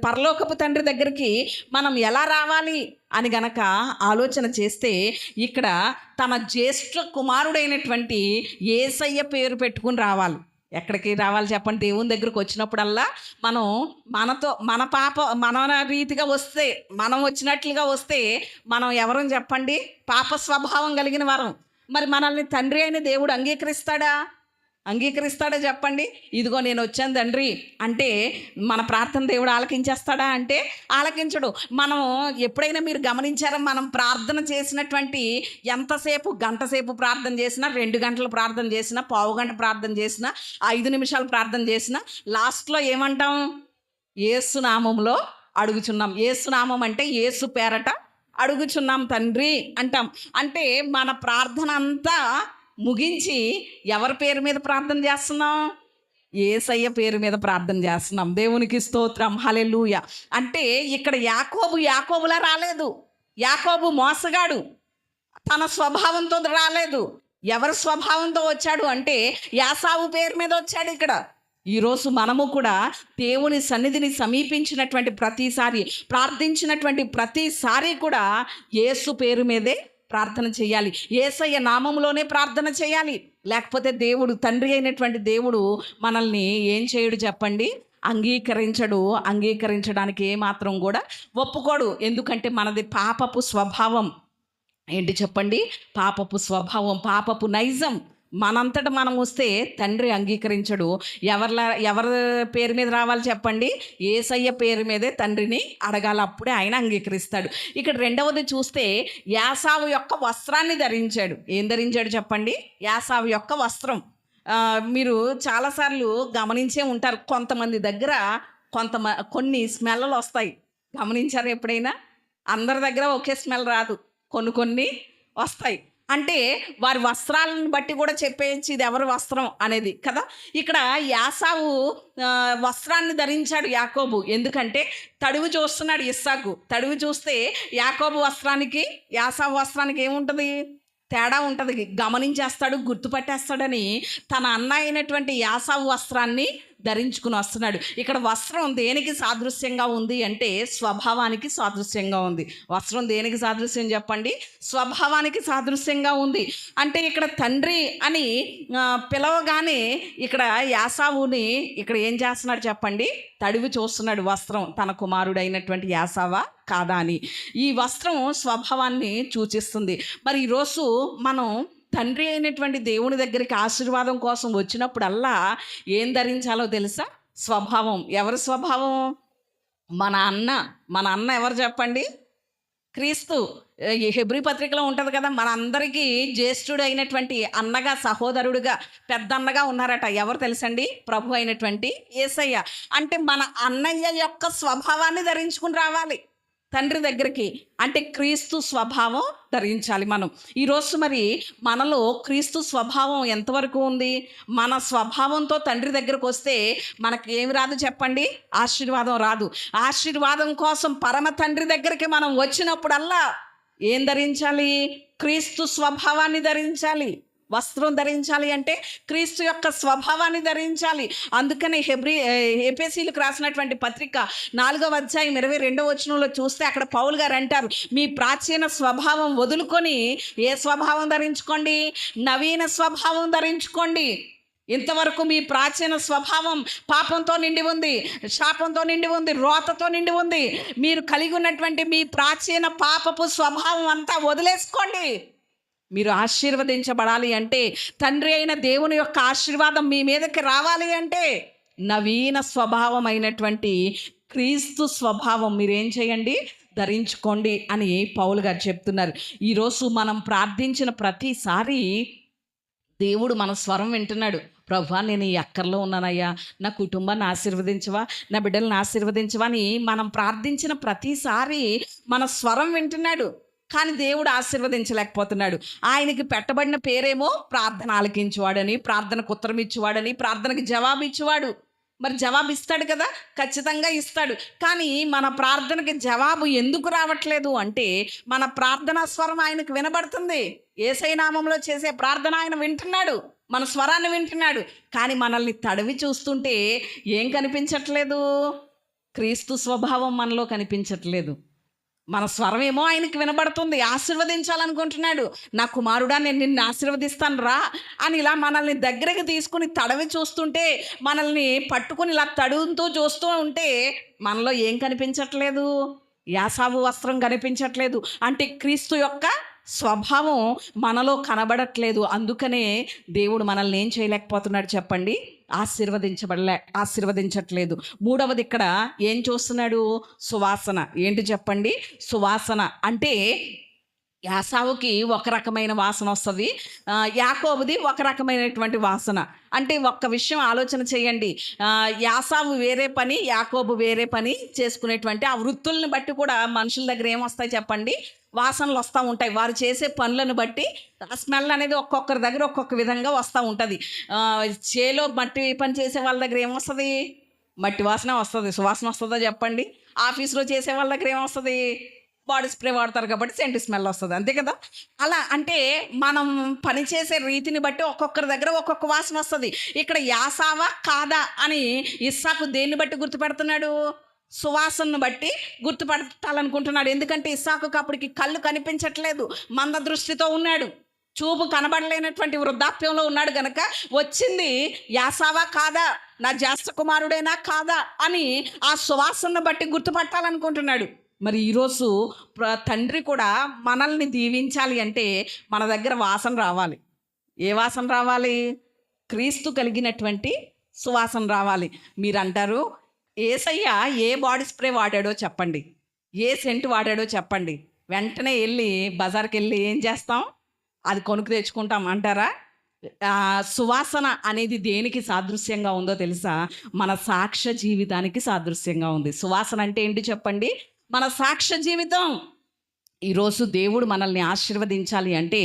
పరలోకపు తండ్రి దగ్గరికి మనం ఎలా రావాలి అని గనక ఆలోచన చేస్తే, ఇక్కడ తన జ్యేష్ఠ కుమారుడైనటువంటి యేసయ్య పేరు పెట్టుకుని రావాలి. ఎక్కడికి రావాలి చెప్పండి? దేవుని దగ్గరకు వచ్చినప్పుడల్లా మన రీతిగా వస్తే, మనం వచ్చినట్లుగా వస్తే మనం ఎవరని చెప్పండి? పాప స్వభావం కలిగిన వారం. మరి మనల్ని తండ్రి అయిన దేవుడు అంగీకరిస్తాడా చెప్పండి? ఇదిగో నేను వచ్చాను తండ్రి అంటే మన ప్రార్థన దేవుడు ఆలకించేస్తాడా అంటే ఆలకించడు. మనం ఎప్పుడైనా మీరు గమనించారా? మనం ప్రార్థన చేసినటువంటి ఎంతసేపు, గంట సేపు ప్రార్థన చేసినా, 2 గంటలు ప్రార్థన చేసినా, పావు గంట ప్రార్థన చేసినా, 5 నిమిషాలు ప్రార్థన చేసినా, లాస్ట్లో ఏమంటాం? యేసు నామంలో అడుగుచున్నాం. యేసు నామం అంటే యేసు పేరట అడుగుచున్నాం తండ్రి అంటాం. అంటే మన ప్రార్థన అంతా ముగించి ఎవరి పేరు మీద ప్రార్థన చేస్తున్నాం? యేసయ్య పేరు మీద ప్రార్థన చేస్తున్నాం. దేవునికి స్తోత్రం, హల్లెలూయా. అంటే ఇక్కడ యాకోబులా రాలేదు. యాకోబు మోసగాడు, తన స్వభావంతో రాలేదు. ఎవరి స్వభావంతో వచ్చాడు అంటే యాసావు పేరు మీద వచ్చాడు. ఇక్కడ ఈరోజు మనము కూడా దేవుని సన్నిధిని సమీపించినటువంటి ప్రతిసారి, ప్రార్థించినటువంటి ప్రతిసారి కూడా యేసు పేరు మీదే ప్రార్థన చేయాలి. యేసయ్య నామములోనే ప్రార్థన చేయాలి. లేకపోతే దేవుడు, తండ్రి అయినటువంటి దేవుడు మనల్ని ఏం చేయడు చెప్పండి? అంగీకరించడానికి ఏమాత్రం కూడా ఒప్పుకోడు. ఎందుకంటే మనది పాపపు స్వభావం. ఏంటి చెప్పండి? పాపపు స్వభావం, పాపపు నైజం. మనంతట మనం వస్తే తండ్రి అంగీకరించడు. ఎవరి పేరు మీద రావాలి చెప్పండి? యేసయ్య పేరు మీదే తండ్రిని అడగాలి, అప్పుడే ఆయన అంగీకరిస్తాడు. ఇక్కడ రెండవది చూస్తే యాసావు యొక్క వస్త్రాన్ని ధరించాడు. ఏం ధరించాడు చెప్పండి? యాసావు యొక్క వస్త్రం. మీరు చాలాసార్లు గమనించే ఉంటారు, కొంతమంది దగ్గర కొన్ని స్మెల్లు వస్తాయి. గమనించారు ఎప్పుడైనా? అందరి దగ్గర ఒకే స్మెల్ రాదు, కొన్ని వస్తాయి. అంటే వారి వస్త్రాలను బట్టి కూడా చెప్పేయచ్చు ఇది ఎవరి వస్త్రం అనేది కదా. ఇక్కడ యాసావు వస్త్రాన్ని ధరించాడు యాకోబు. ఎందుకంటే తడువు చూస్తున్నాడు ఇస్సాకు. తడువు చూస్తే యాకోబు వస్త్రానికి యాసావు వస్త్రానికి ఏముంటుంది? తేడా ఉంటుంది. గమనించేస్తాడు, గుర్తుపట్టేస్తాడని తన అన్న అయినటువంటి యాసావు వస్త్రాన్ని ధరించుకుని వస్తున్నాడు. ఇక్కడ వస్త్రం దేనికి సాదృశ్యంగా ఉంది అంటే స్వభావానికి సాదృశ్యంగా ఉంది. వస్త్రం దేనికి సాదృశ్యం చెప్పండి? స్వభావానికి సాదృశ్యంగా ఉంది. అంటే ఇక్కడ తండ్రి అని పిలవగానే ఇక్కడ యాసావుని ఇక్కడ ఏం చేస్తున్నాడు చెప్పండి? తడివి చూస్తున్నాడు వస్త్రం తన కుమారుడైనటువంటి యాసావా కాదా అని. ఈ వస్త్రం స్వభావాన్ని సూచిస్తుంది. మరి ఈరోజు మనం తండ్రి అయినటువంటి దేవుని దగ్గరికి ఆశీర్వాదం కోసం వచ్చినప్పుడల్లా ఏం ధరించాలో తెలుసా? స్వభావం. ఎవరి స్వభావం? మన అన్న ఎవరు చెప్పండి? క్రీస్తు. ఈ హెబ్రీ పత్రికలో ఉంటుంది కదా, మన అందరికీ జ్యేష్ఠుడు అయినటువంటి అన్నగా, సహోదరుడుగా, పెద్దన్నగా ఉన్నారట. ఎవరు తెలుసండి? ప్రభు అయినటువంటి యేసయ్య. అంటే మన అన్నయ్య యొక్క స్వభావాన్ని ధరించుకుని రావాలి తండ్రి దగ్గరికి. అంటే క్రీస్తు స్వభావం ధరించాలి మనం. ఈరోజు మరి మనలో క్రీస్తు స్వభావం ఎంతవరకు ఉంది? మన స్వభావంతో తండ్రి దగ్గరకు వస్తే మనకి ఏమి రాదు చెప్పండి? ఆశీర్వాదం రాదు. ఆశీర్వాదం కోసం పరమ తండ్రి దగ్గరికి మనం వచ్చినప్పుడల్లా ఏం ధరించాలి? క్రీస్తు స్వభావాన్ని ధరించాలి. వస్త్రం ధరించాలి అంటే క్రీస్తు యొక్క స్వభావాన్ని ధరించాలి. అందుకని ఎఫెసీయులకు రాసినటువంటి పత్రిక 4వ అధ్యాయం 22వ వచనంలో చూస్తే అక్కడ పౌలు గారు అంటారు, మీ ప్రాచీన స్వభావం వదులుకొని ఏ స్వభావం ధరించుకోండి? నవీన స్వభావం ధరించుకోండి. ఇంతవరకు మీ ప్రాచీన స్వభావం పాపంతో నిండి ఉంది, శాపంతో నిండి ఉంది, రోతతో నిండి ఉంది. మీరు కలిగి ఉన్నటువంటి మీ ప్రాచీన పాపపు స్వభావం అంతా వదిలేసుకోండి. మీరు ఆశీర్వదించబడాలి అంటే, తండ్రి అయిన దేవుని యొక్క ఆశీర్వాదం మీ మీదకి రావాలి అంటే నవీన స్వభావమైనటువంటి క్రీస్తు స్వభావం మీరేం చేయండి? ధరించుకోండి అని పౌలు గారు చెప్తున్నారు. ఈరోజు మనం ప్రార్థించిన ప్రతిసారి దేవుడు మన స్వరం వింటున్నాడు. ప్రభువా, నేను ఈ అక్కర్లో ఉన్నానయ్యా, నా కుటుంబాన్ని ఆశీర్వదించవా, నా బిడ్డలను ఆశీర్వదించవా అని మనం ప్రార్థించిన ప్రతిసారి మన స్వరం వింటున్నాడు. కానీ దేవుడు ఆశీర్వదించలేకపోతున్నాడు. ఆయనకి పెట్టబడిన పేరేమో ప్రార్థన ఆలకించేవాడని, ప్రార్థనకు ఉత్తరం ఇచ్చేవాడని, ప్రార్థనకి జవాబు ఇచ్చేవాడు. మరి జవాబు ఇస్తాడు కదా, ఖచ్చితంగా ఇస్తాడు. కానీ మన ప్రార్థనకి జవాబు ఎందుకు రావట్లేదు అంటే మన ప్రార్థనా స్వరం ఆయనకు వినబడుతుంది. యేసయ్య నామంలో చేసే ప్రార్థన ఆయన వింటున్నాడు, మన స్వరాన్ని వింటున్నాడు. కానీ మనల్ని తడివి చూస్తుంటే ఏం కనిపించట్లేదు? క్రీస్తు స్వభావం మనలో కనిపించట్లేదు. మన స్వరం ఏమో ఆయనకి వినబడుతుంది, ఆశీర్వదించాలనుకుంటున్నాడు. నా కుమారుడా, నేను నిన్ను ఆశీర్వదిస్తాను రా అని ఇలా మనల్ని దగ్గరికి తీసుకుని తడవి చూస్తుంటే, మనల్ని పట్టుకుని ఇలా తడుతూ చూస్తూ ఉంటే మనలో ఏం కనిపించట్లేదు? యాసావు వస్త్రం కనిపించట్లేదు. అంటే క్రీస్తు యొక్క స్వభావం మనలో అందుకనే దేవుడు మనల్ని ఏం చేయలేకపోతున్నాడు చెప్పండి? ఆశీర్వదించట్లేదు. మూడవది ఇక్కడ ఏం చూస్తున్నాడు? సువాసన. ఏంటి చెప్పండి? సువాసన అంటే యాసావుకి ఒక రకమైన వాసన వస్తుంది, యాకోబుది ఒక రకమైనటువంటి వాసన. అంటే ఒక్క విషయం ఆలోచన చేయండి, యాసావు వేరే పని, యాకోబు వేరే పని చేసుకునేటువంటి ఆ వృత్తుల్ని బట్టి కూడా మనుషుల దగ్గర ఏమొస్తాయి చెప్పండి? వాసనలు వస్తూ ఉంటాయి. వారు చేసే పనులను బట్టి ఆ స్మెల్ అనేది ఒక్కొక్కరి దగ్గర ఒక్కొక్క విధంగా వస్తూ ఉంటుంది. చేలో మట్టి పని చేసే వాళ్ళ దగ్గర ఏమొస్తుంది? మట్టి వాసన వస్తుంది. సువాసన వస్తుందా చెప్పండి? ఆఫీస్లో చేసే వాళ్ళ దగ్గర ఏమొస్తుంది? బాడీ స్ప్రే వాడతారు కాబట్టి సెంట్ స్మెల్ వస్తుంది, అంతే కదా. అలా అంటే మనం పనిచేసే రీతిని బట్టి ఒక్కొక్కరి దగ్గర ఒక్కొక్క వాసన వస్తుంది. ఇక్కడ యాసావా కాదా అని ఇస్సాకు దేన్ని బట్టి గుర్తుపెడుతున్నాడు? సువాసనను బట్టి గుర్తుపడతాలనుకుంటున్నాడు. ఎందుకంటే ఇస్సాకుకు అప్పటికి కళ్ళు కనిపించట్లేదు, మంద దృష్టితో ఉన్నాడు, చూపు కనబడలేనటువంటి వృద్ధాప్యంలో ఉన్నాడు గనక వచ్చింది యాసావా కాదా, నా జ్యేష్ఠ కుమారుడేనా కాదా అని ఆ సువాసనను బట్టి గుర్తుపట్టాలనుకుంటున్నాడు. మరి ఈరోజు తండ్రి కూడా మనల్ని దీవించాలి అంటే మన దగ్గర వాసన రావాలి. ఏ వాసన రావాలి? క్రీస్తు కలిగినటువంటి సువాసన రావాలి. మీరు అంటారు, యేసయ్య ఏ బాడీ స్ప్రే వాడాడో చెప్పండి, ఏ సెంట్ వాడాడో చెప్పండి. వెంటనే వెళ్ళి బజార్కి వెళ్ళి ఏం చేస్తాం? అది కొనుక్కు తెచ్చుకుంటాం అంటారా? సువాసన అనేది దేనికి సాదృశ్యంగా ఉందో తెలుసా? మన సాక్ష్య జీవితానికి సాదృశ్యంగా ఉంది. సువాసన అంటే ఏంటి చెప్పండి? మన సాక్ష్య జీవితం. ఈరోజు దేవుడు మనల్ని ఆశీర్వదించాలి అంటే,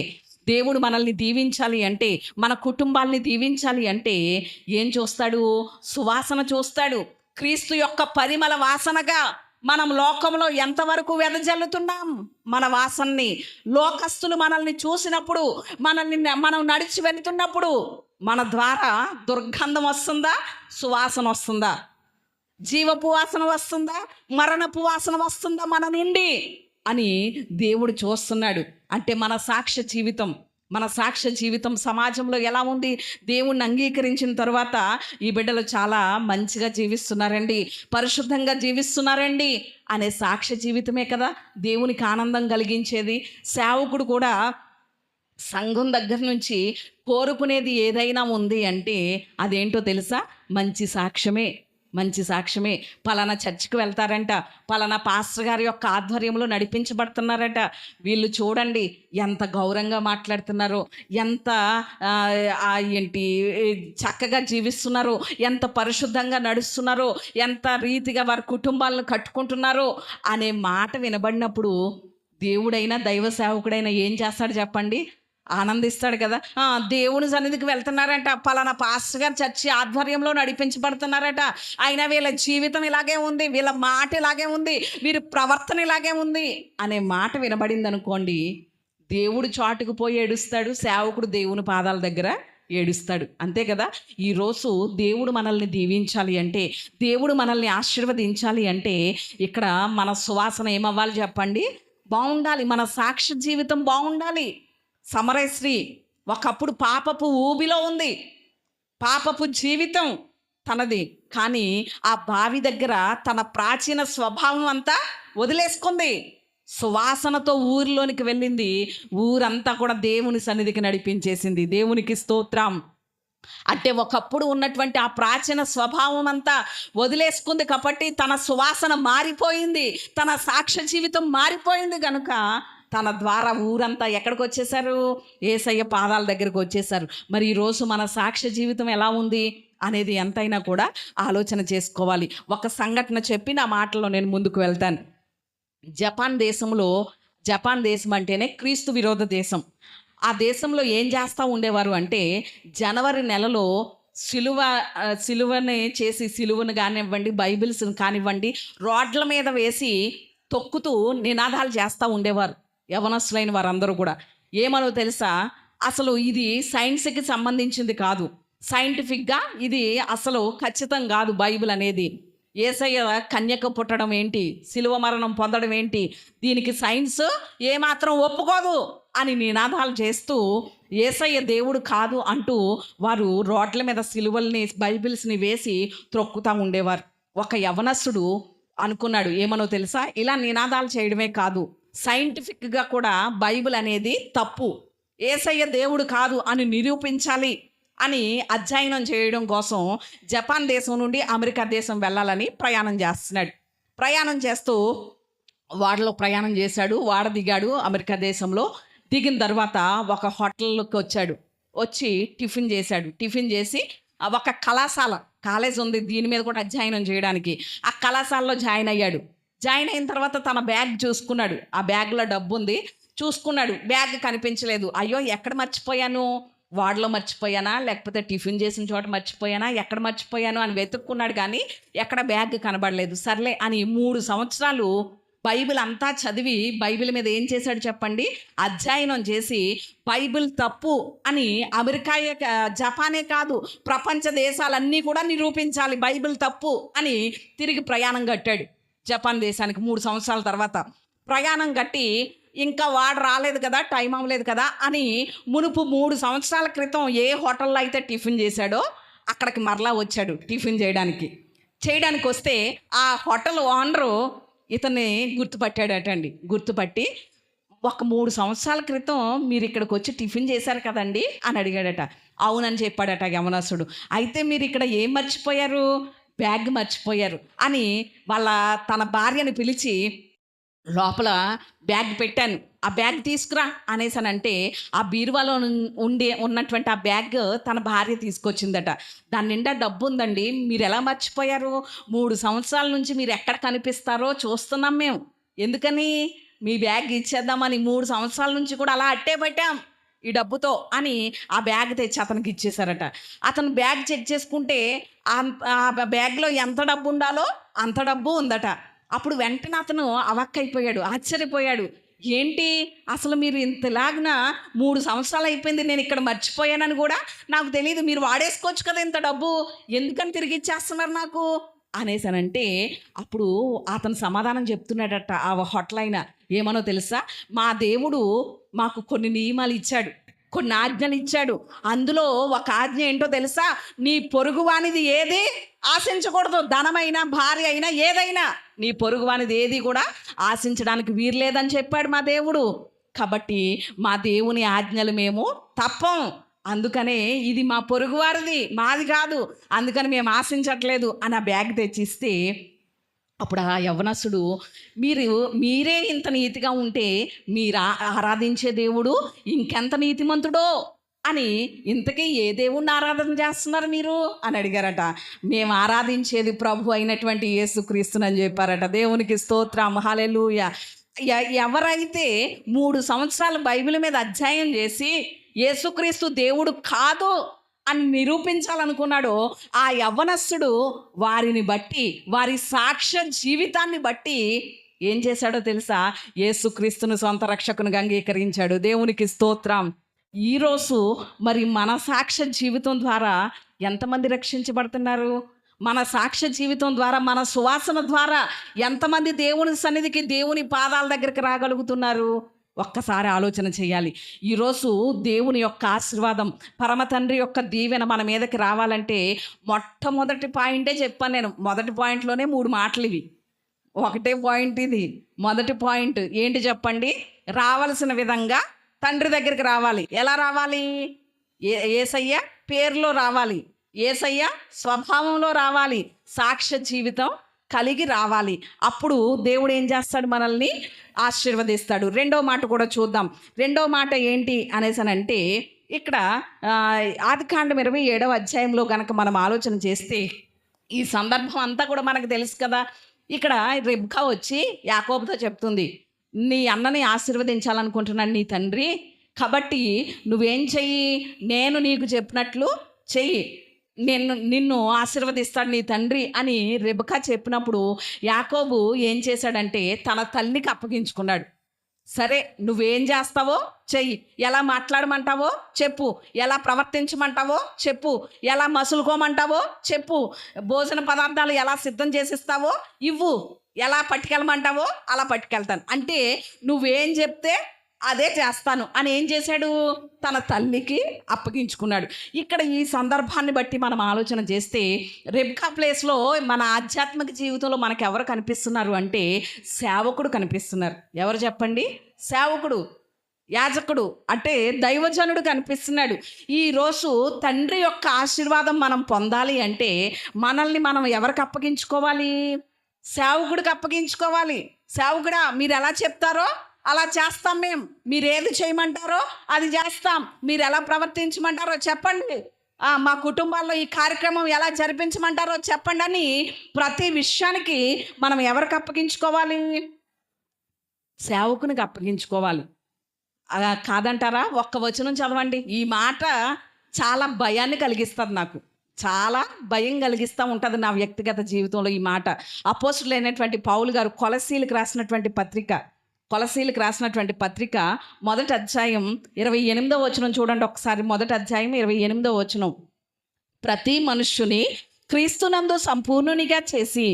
దేవుడు మనల్ని దీవించాలి అంటే, మన కుటుంబాల్ని దీవించాలి అంటే ఏం చూస్తాడు? సువాసన చూస్తాడు. క్రీస్తు యొక్క పరిమళ వాసనగా మనం లోకంలో ఎంతవరకు వెదజల్లుతున్నాం మన వాసనని. లోకస్తులు మనల్ని చూసినప్పుడు, మనం నడిచి వెళ్తున్నప్పుడు మన ద్వారా దుర్గంధం వస్తుందా? సువాసన వస్తుందా? జీవపు వాసన వస్తుందా? మరణపు వాసన వస్తుందా మన నుండి అని దేవుడు చూస్తున్నాడు. అంటే మన సాక్ష్య జీవితం సమాజంలో ఎలా ఉంది? దేవుణ్ణి అంగీకరించిన తర్వాత ఈ బిడ్డలు చాలా మంచిగా జీవిస్తున్నారండి, పరిశుద్ధంగా జీవిస్తున్నారండి అనే సాక్ష్య జీవితమే కదా దేవునికి ఆనందం కలిగించేది. సేవకుడు కూడా సంఘం దగ్గర నుంచి కోరుకునేది ఏదైనా ఉంది అంటే అదేంటో తెలుసా? మంచి సాక్ష్యమే. పలానా చర్చికి వెళ్తారంట, పలానా పాస్టర్ గారి యొక్క ఆధ్వర్యంలో నడిపించబడుతున్నారట. వీళ్ళు చూడండి ఎంత గౌరవంగా మాట్లాడుతున్నారో, ఎంత చక్కగా జీవిస్తున్నారో, ఎంత పరిశుద్ధంగా నడుస్తున్నారో, ఎంత రీతిగా వారి కుటుంబాలను కట్టుకుంటున్నారో అనే మాట వినబడినప్పుడు దేవుడైనా దైవ సేవకుడైనా ఏం చేస్తాడు చెప్పండి? ఆనందిస్తాడు కదా. దేవుని సన్నిధికి వెళ్తున్నారంట, పలానా పాస్టర్ గారు చర్చి ఆధ్వర్యంలో నడిపించబడుతున్నారట, అయినా వీళ్ళ జీవితం ఇలాగే ఉంది, వీళ్ళ మాట ఇలాగే ఉంది, వీరి ప్రవర్తన ఇలాగే ఉంది అనే మాట వినబడింది అనుకోండి, దేవుడు చాటుకు పోయి ఏడుస్తాడు, సేవకుడు దేవుని పాదాల దగ్గర ఏడుస్తాడు. అంతే కదా. ఈరోజు దేవుడు మనల్ని దీవించాలి అంటే, దేవుడు మనల్ని ఆశీర్వదించాలి అంటే ఇక్కడ మన సువాసన ఏమవ్వాలి చెప్పండి? బాగుండాలి. మన సాక్ష్య జీవితం బాగుండాలి. సమరశ్రీ ఒకప్పుడు పాపపు ఊబిలో ఉంది, పాపపు జీవితం తనది. కానీ ఆ బావి దగ్గర తన ప్రాచీన స్వభావం అంతా వదిలేసుకుంది. సువాసనతో ఊరిలోనికి వెళ్ళింది. ఊరంతా కూడా దేవుని సన్నిధికి నడిపించేసింది. దేవునికి స్తోత్రం. అంటే ఒకప్పుడు ఉన్నటువంటి ఆ ప్రాచీన స్వభావం అంతా వదిలేసుకుంది కాబట్టి తన సువాసన మారిపోయింది, తన సాక్ష్య జీవితం మారిపోయింది. కనుక తన ద్వారా ఊరంతా ఎక్కడికి వచ్చేసారు? యేసయ్య పాదాల దగ్గరికి వచ్చేసారు. మరి ఈరోజు మన సాక్ష్య జీవితం ఎలా ఉంది అనేది ఎంతైనా కూడా ఆలోచన చేసుకోవాలి. ఒక సంఘటన చెప్పి నా మాటలో నేను ముందుకు వెళ్తాను. జపాన్ దేశం అంటేనే క్రీస్తు విరోధ దేశం. ఆ దేశంలో ఏం చేస్తూ ఉండేవారు అంటే, జనవరి నెలలో సిలువని చేసి, సిలువను కానివ్వండి, బైబిల్స్ కానివ్వండి, రోడ్ల మీద వేసి తొక్కుతూ నినాదాలు చేస్తూ ఉండేవారు యవనస్తులైన వారందరూ కూడా. ఏమనో తెలుసా? అసలు ఇది సైన్స్కి సంబంధించింది కాదు, సైంటిఫిక్గా ఇది అసలు ఖచ్చితం కాదు బైబిల్ అనేది. యేసయ్య కన్యక పుట్టడం ఏంటి, సిలువ మరణం పొందడం ఏంటి, దీనికి సైన్స్ ఏమాత్రం ఒప్పుకోదు అని నినాదాలు చేస్తూ యేసయ్య దేవుడు కాదు అంటూ వారు రోడ్ల మీద సిలువల్ని, బైబిల్స్ని వేసి త్రొక్కుతూ ఉండేవారు. ఒక యవనస్తుడు అనుకున్నాడు, ఏమనో తెలుసా? ఇలా నినాదాలు చేయడమే కాదు, సైంటిఫిక్గా కూడా బైబిల్ అనేది తప్పు, యేసయ్య దేవుడు కాదు అని నిరూపించాలి అని అధ్యయనం చేయడం కోసం జపాన్ దేశం నుండి అమెరికా దేశం వెళ్ళాలని ప్రయాణం చేస్తున్నాడు. ప్రయాణం చేస్తూ వాడలో ప్రయాణం చేశాడు. వాడ దిగాడు అమెరికా దేశంలో. దిగిన తర్వాత ఒక హోటల్కి వచ్చి టిఫిన్ చేశాడు. టిఫిన్ చేసి ఒక కాలేజ్ ఉంది దీని మీద కూడా అధ్యయనం చేయడానికి. ఆ కళాశాలలో జాయిన్ అయ్యాడు. జాయిన్ అయిన తర్వాత తన బ్యాగ్ చూసుకున్నాడు. ఆ బ్యాగ్లో డబ్బు ఉంది. చూసుకున్నాడు, బ్యాగ్ కనిపించలేదు. అయ్యో ఎక్కడ మర్చిపోయాను, వాడలో మర్చిపోయానా, లేకపోతే టిఫిన్ చేసిన చోట మర్చిపోయానా, ఎక్కడ మర్చిపోయాను అని వెతుక్కున్నాడు. కానీ ఎక్కడ బ్యాగ్ కనబడలేదు. సర్లే అని 3 సంవత్సరాలు బైబిల్ అంతా చదివి బైబిల్ మీద ఏం చేశాడు చెప్పండి? అధ్యయనం చేసి బైబిల్ తప్పు అని జపానే కాదు ప్రపంచ దేశాలన్నీ కూడా నిరూపించాలి బైబిల్ తప్పు అని తిరిగి ప్రయాణం కట్టాడు జపాన్ దేశానికి. 3 సంవత్సరాల తర్వాత ప్రయాణం కట్టి ఇంకా వాడు రాలేదు కదా, టైం అవ్వలేదు కదా అని మునుపు 3 సంవత్సరాల క్రితం ఏ హోటల్లో అయితే టిఫిన్ చేశాడో అక్కడికి మరలా వచ్చాడు టిఫిన్ చేయడానికి వస్తే ఆ హోటల్ ఓనరు ఇతన్ని గుర్తుపట్టాడటండి. గుర్తుపట్టి, ఒక 3 సంవత్సరాల క్రితం మీరు ఇక్కడికి వచ్చి టిఫిన్ చేశారు కదండి అని అడిగాడట. అవునని చెప్పాడట యవనస్తుడు. అయితే మీరు ఇక్కడ ఏం మర్చిపోయారు? బ్యాగ్ మర్చిపోయారు అని తన భార్యని పిలిచి, లోపల బ్యాగ్ పెట్టాను, ఆ బ్యాగ్ తీసుకురా అనేసానంటే ఆ బీరువాలో ఉన్నటువంటి ఆ బ్యాగ్ తన భార్య తీసుకొచ్చిందట. దాని నిండా డబ్బు ఉందండి. మీరు ఎలా మర్చిపోయారు? 3 సంవత్సరాల నుంచి మీరు ఎక్కడ కనిపిస్తారో చూస్తున్నాం మేము. ఎందుకని? మీ బ్యాగ్ ఇచ్చేద్దామని 3 సంవత్సరాల నుంచి కూడా అలా అట్టే పెట్టాం ఈ డబ్బుతో అని ఆ బ్యాగ్ తెచ్చి అతనికి ఇచ్చేశారట. అతను బ్యాగ్ చెక్ చేసుకుంటే ఆ బ్యాగ్లో ఎంత డబ్బు ఉండాలో అంత డబ్బు ఉందట. అప్పుడు వెంటనే అతను అవక్కైపోయాడు, ఆశ్చర్యపోయాడు. ఏంటి అసలు మీరు ఇంతలాగిన 3 సంవత్సరాలు అయిపోయింది, నేను ఇక్కడ మర్చిపోయానని కూడా నాకు తెలియదు. మీరు వాడేసుకోవచ్చు కదా ఇంత డబ్బు, ఎందుకని తిరిగి ఇచ్చేస్తున్నారు నాకు అనేసానంటే అప్పుడు అతను సమాధానం చెప్తున్నాడట. ఆ హోటల్ ఆయన ఏమనో తెలుసా? మా దేవుడు మాకు కొన్ని నియమాలు ఇచ్చాడు, కొన్ని ఆజ్ఞలు ఇచ్చాడు. అందులో ఒక ఆజ్ఞ ఏంటో తెలుసా? నీ పొరుగువానిది ఏది ఆశించకూడదు. ధనమైనా, భార్య అయినా, ఏదైనా నీ పొరుగువానిది ఏది కూడా ఆశించడానికి వీలు లేదని చెప్పాడు మా దేవుడు. కాబట్టి మా దేవుని ఆజ్ఞలు మేము తప్పం. అందుకనే ఇది మా పొరుగువారిది, మాది కాదు, అందుకని మేము ఆశించట్లేదు అని ఆ బ్యాగ్ తెచ్చిస్తే అప్పుడు ఆ యవ్వనస్తుడు, మీరే ఇంత నీతిగా ఉంటే మీరు ఆరాధించే దేవుడు ఇంకెంత నీతిమంతుడో అని, ఇంతకీ ఏ దేవుణ్ణి ఆరాధన చేస్తున్నారు మీరు అని అడిగారట. మేము ఆరాధించేది ప్రభు అయినటువంటి యేసుక్రీస్తునని చెప్పారట. దేవునికి స్తోత్రం, హల్లెలూయా. ఎవరైతే 3 సంవత్సరాలు బైబిల్ మీద అధ్యయనం చేసి యేసుక్రీస్తు దేవుడు కాదు అని నిరూపించాలనుకున్నాడో ఆ యవ్వనస్తుడు వారిని బట్టి, వారి సాక్ష్య జీవితాన్ని బట్టి ఏం చేశాడో తెలుసా? యేసుక్రీస్తును సొంత రక్షకునిగా అంగీకరించాడు. దేవునికి స్తోత్రం. ఈరోజు మరి మన సాక్ష్య జీవితం ద్వారా ఎంతమంది రక్షించబడుతున్నారు? మన సాక్ష్య జీవితం ద్వారా, మన సువాసన ద్వారా ఎంతమంది దేవుని సన్నిధికి, దేవుని పాదాల దగ్గరికి రాగలుగుతున్నారు? ఒక్కసారి ఆలోచన చేయాలి. ఈరోజు దేవుని యొక్క ఆశీర్వాదం, పరమ తండ్రి యొక్క దీవెన మన మీదకి రావాలంటే మొట్టమొదటి పాయింటే చెప్పాను నేను. మొదటి పాయింట్లోనే 3 మాటలు ఇవి. ఒకటే పాయింట్ ఇది. మొదటి పాయింట్ ఏంటి చెప్పండి? రావాల్సిన విధంగా తండ్రి దగ్గరికి రావాలి. ఎలా రావాలి? యేసయ్య పేరులో రావాలి, యేసయ్య స్వభావంలో రావాలి, సాక్ష్య జీవితం కలిగి రావాలి. అప్పుడు దేవుడు ఏం చేస్తాడు? మనల్ని ఆశీర్వదిస్తాడు. రెండో మాట కూడా చూద్దాం. రెండో మాట ఏంటి అనేసనంటే, ఇక్కడ ఆదికాండం 27వ అధ్యాయంలో కనుక మనం ఆలోచన చేస్తే ఈ సందర్భం అంతా కూడా మనకు తెలుసు కదా. ఇక్కడ రెబ్కా వచ్చి యాకోబుతో చెప్తుంది, నీ అన్నని ఆశీర్వదించాలనుకుంటున్నాను నీ తండ్రి, కాబట్టి నువ్వేం చెయ్యి, నేను నీకు చెప్పినట్లు చెయ్యి, నిన్ను ఆశీర్వదిస్తాడు నీ తండ్రి అని రెబెకా చెప్పినప్పుడు యాకోబు ఏం చేశాడంటే తన తల్లికి అప్పగించుకున్నాడు. సరే, నువ్వేం చేస్తావో చెయ్యి, ఎలా మాట్లాడమంటావో చెప్పు, ఎలా ప్రవర్తించమంటావో చెప్పు, ఎలా మసులుకోమంటావో చెప్పు, భోజన పదార్థాలు ఎలా సిద్ధం చేసిస్తావో ఇవ్వు, ఎలా పట్టుకెళ్ళమంటావో అలా పట్టుకెళ్తాను, అంటే నువ్వేం చెప్తే అదే చేస్తాను అని ఏం చేశాడు? తన తల్లికి అప్పగించుకున్నాడు. ఇక్కడ ఈ సందర్భాన్ని బట్టి మనం ఆలోచన చేస్తే రెబ్కా ప్లేస్లో మన ఆధ్యాత్మిక జీవితంలో మనకు ఎవరు కనిపిస్తున్నారు అంటే సేవకుడు కనిపిస్తున్నారు. ఎవరు చెప్పండి? సేవకుడు, యాజకుడు అంటే దైవజనుడు కనిపిస్తున్నాడు. ఈరోజు తండ్రి యొక్క ఆశీర్వాదం మనం పొందాలి అంటే మనల్ని మనం ఎవరికి అప్పగించుకోవాలి? సేవకుడికి అప్పగించుకోవాలి. సేవకుడా, మీరు ఎలా చెప్తారో అలా చేస్తాం, మీరు ఏది చేయమంటారో అది చేస్తాం, మీరు ఎలా ప్రవర్తించమంటారో చెప్పండి, మా కుటుంబాల్లో ఈ కార్యక్రమం ఎలా జరిపించమంటారో చెప్పండి అని ప్రతి విషయానికి మనం ఎవరికి అప్పగించుకోవాలి? సేవకునికి అప్పగించుకోవాలి. కాదంటారా? ఒక్క వచనం చదవండి. ఈ మాట చాలా భయాన్ని కలిగిస్తుంది, నాకు చాలా భయం కలిగిస్తూ ఉంటుంది నా వ్యక్తిగత జీవితంలో ఈ మాట. అపోస్తులైనటువంటి పౌలు గారు కొలసీలకు రాసినటువంటి పత్రిక మొదటి అధ్యాయం 28వ వచనం చూడండి ఒకసారి. మొదటి అధ్యాయం 28వ వచనం, ప్రతి మనుష్యుని క్రీస్తునందు సంపూర్ణునిగా చేసి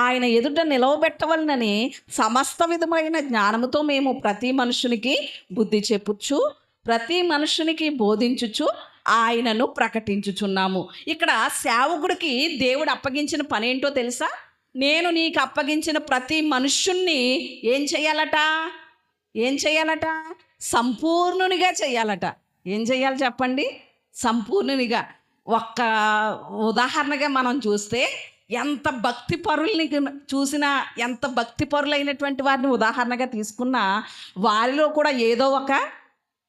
ఆయన ఎదుట నిలవబెట్టవలనని సమస్త విధమైన జ్ఞానముతో మేము ప్రతి మనుషునికి బుద్ధి చెప్పుచ్చు, ప్రతి మనుషునికి బోధించుచు ఆయనను ప్రకటించుచున్నాము. ఇక్కడ సేవకుడికి దేవుడు అప్పగించిన పని ఏంటో తెలుసా? నేను నీకు అప్పగించిన ప్రతి మనుష్యుణ్ణి ఏం చేయాలట? ఏం చేయాలట? సంపూర్ణునిగా చేయాలట. ఏం చేయాలి చెప్పండి? సంపూర్ణునిగా. ఒక్క ఉదాహరణగా మనం చూస్తే, ఎంత భక్తి పరుల్ని చూసినా, ఎంత భక్తి పరులైనటువంటి వారిని ఉదాహరణగా తీసుకున్నా, వారిలో కూడా ఏదో ఒక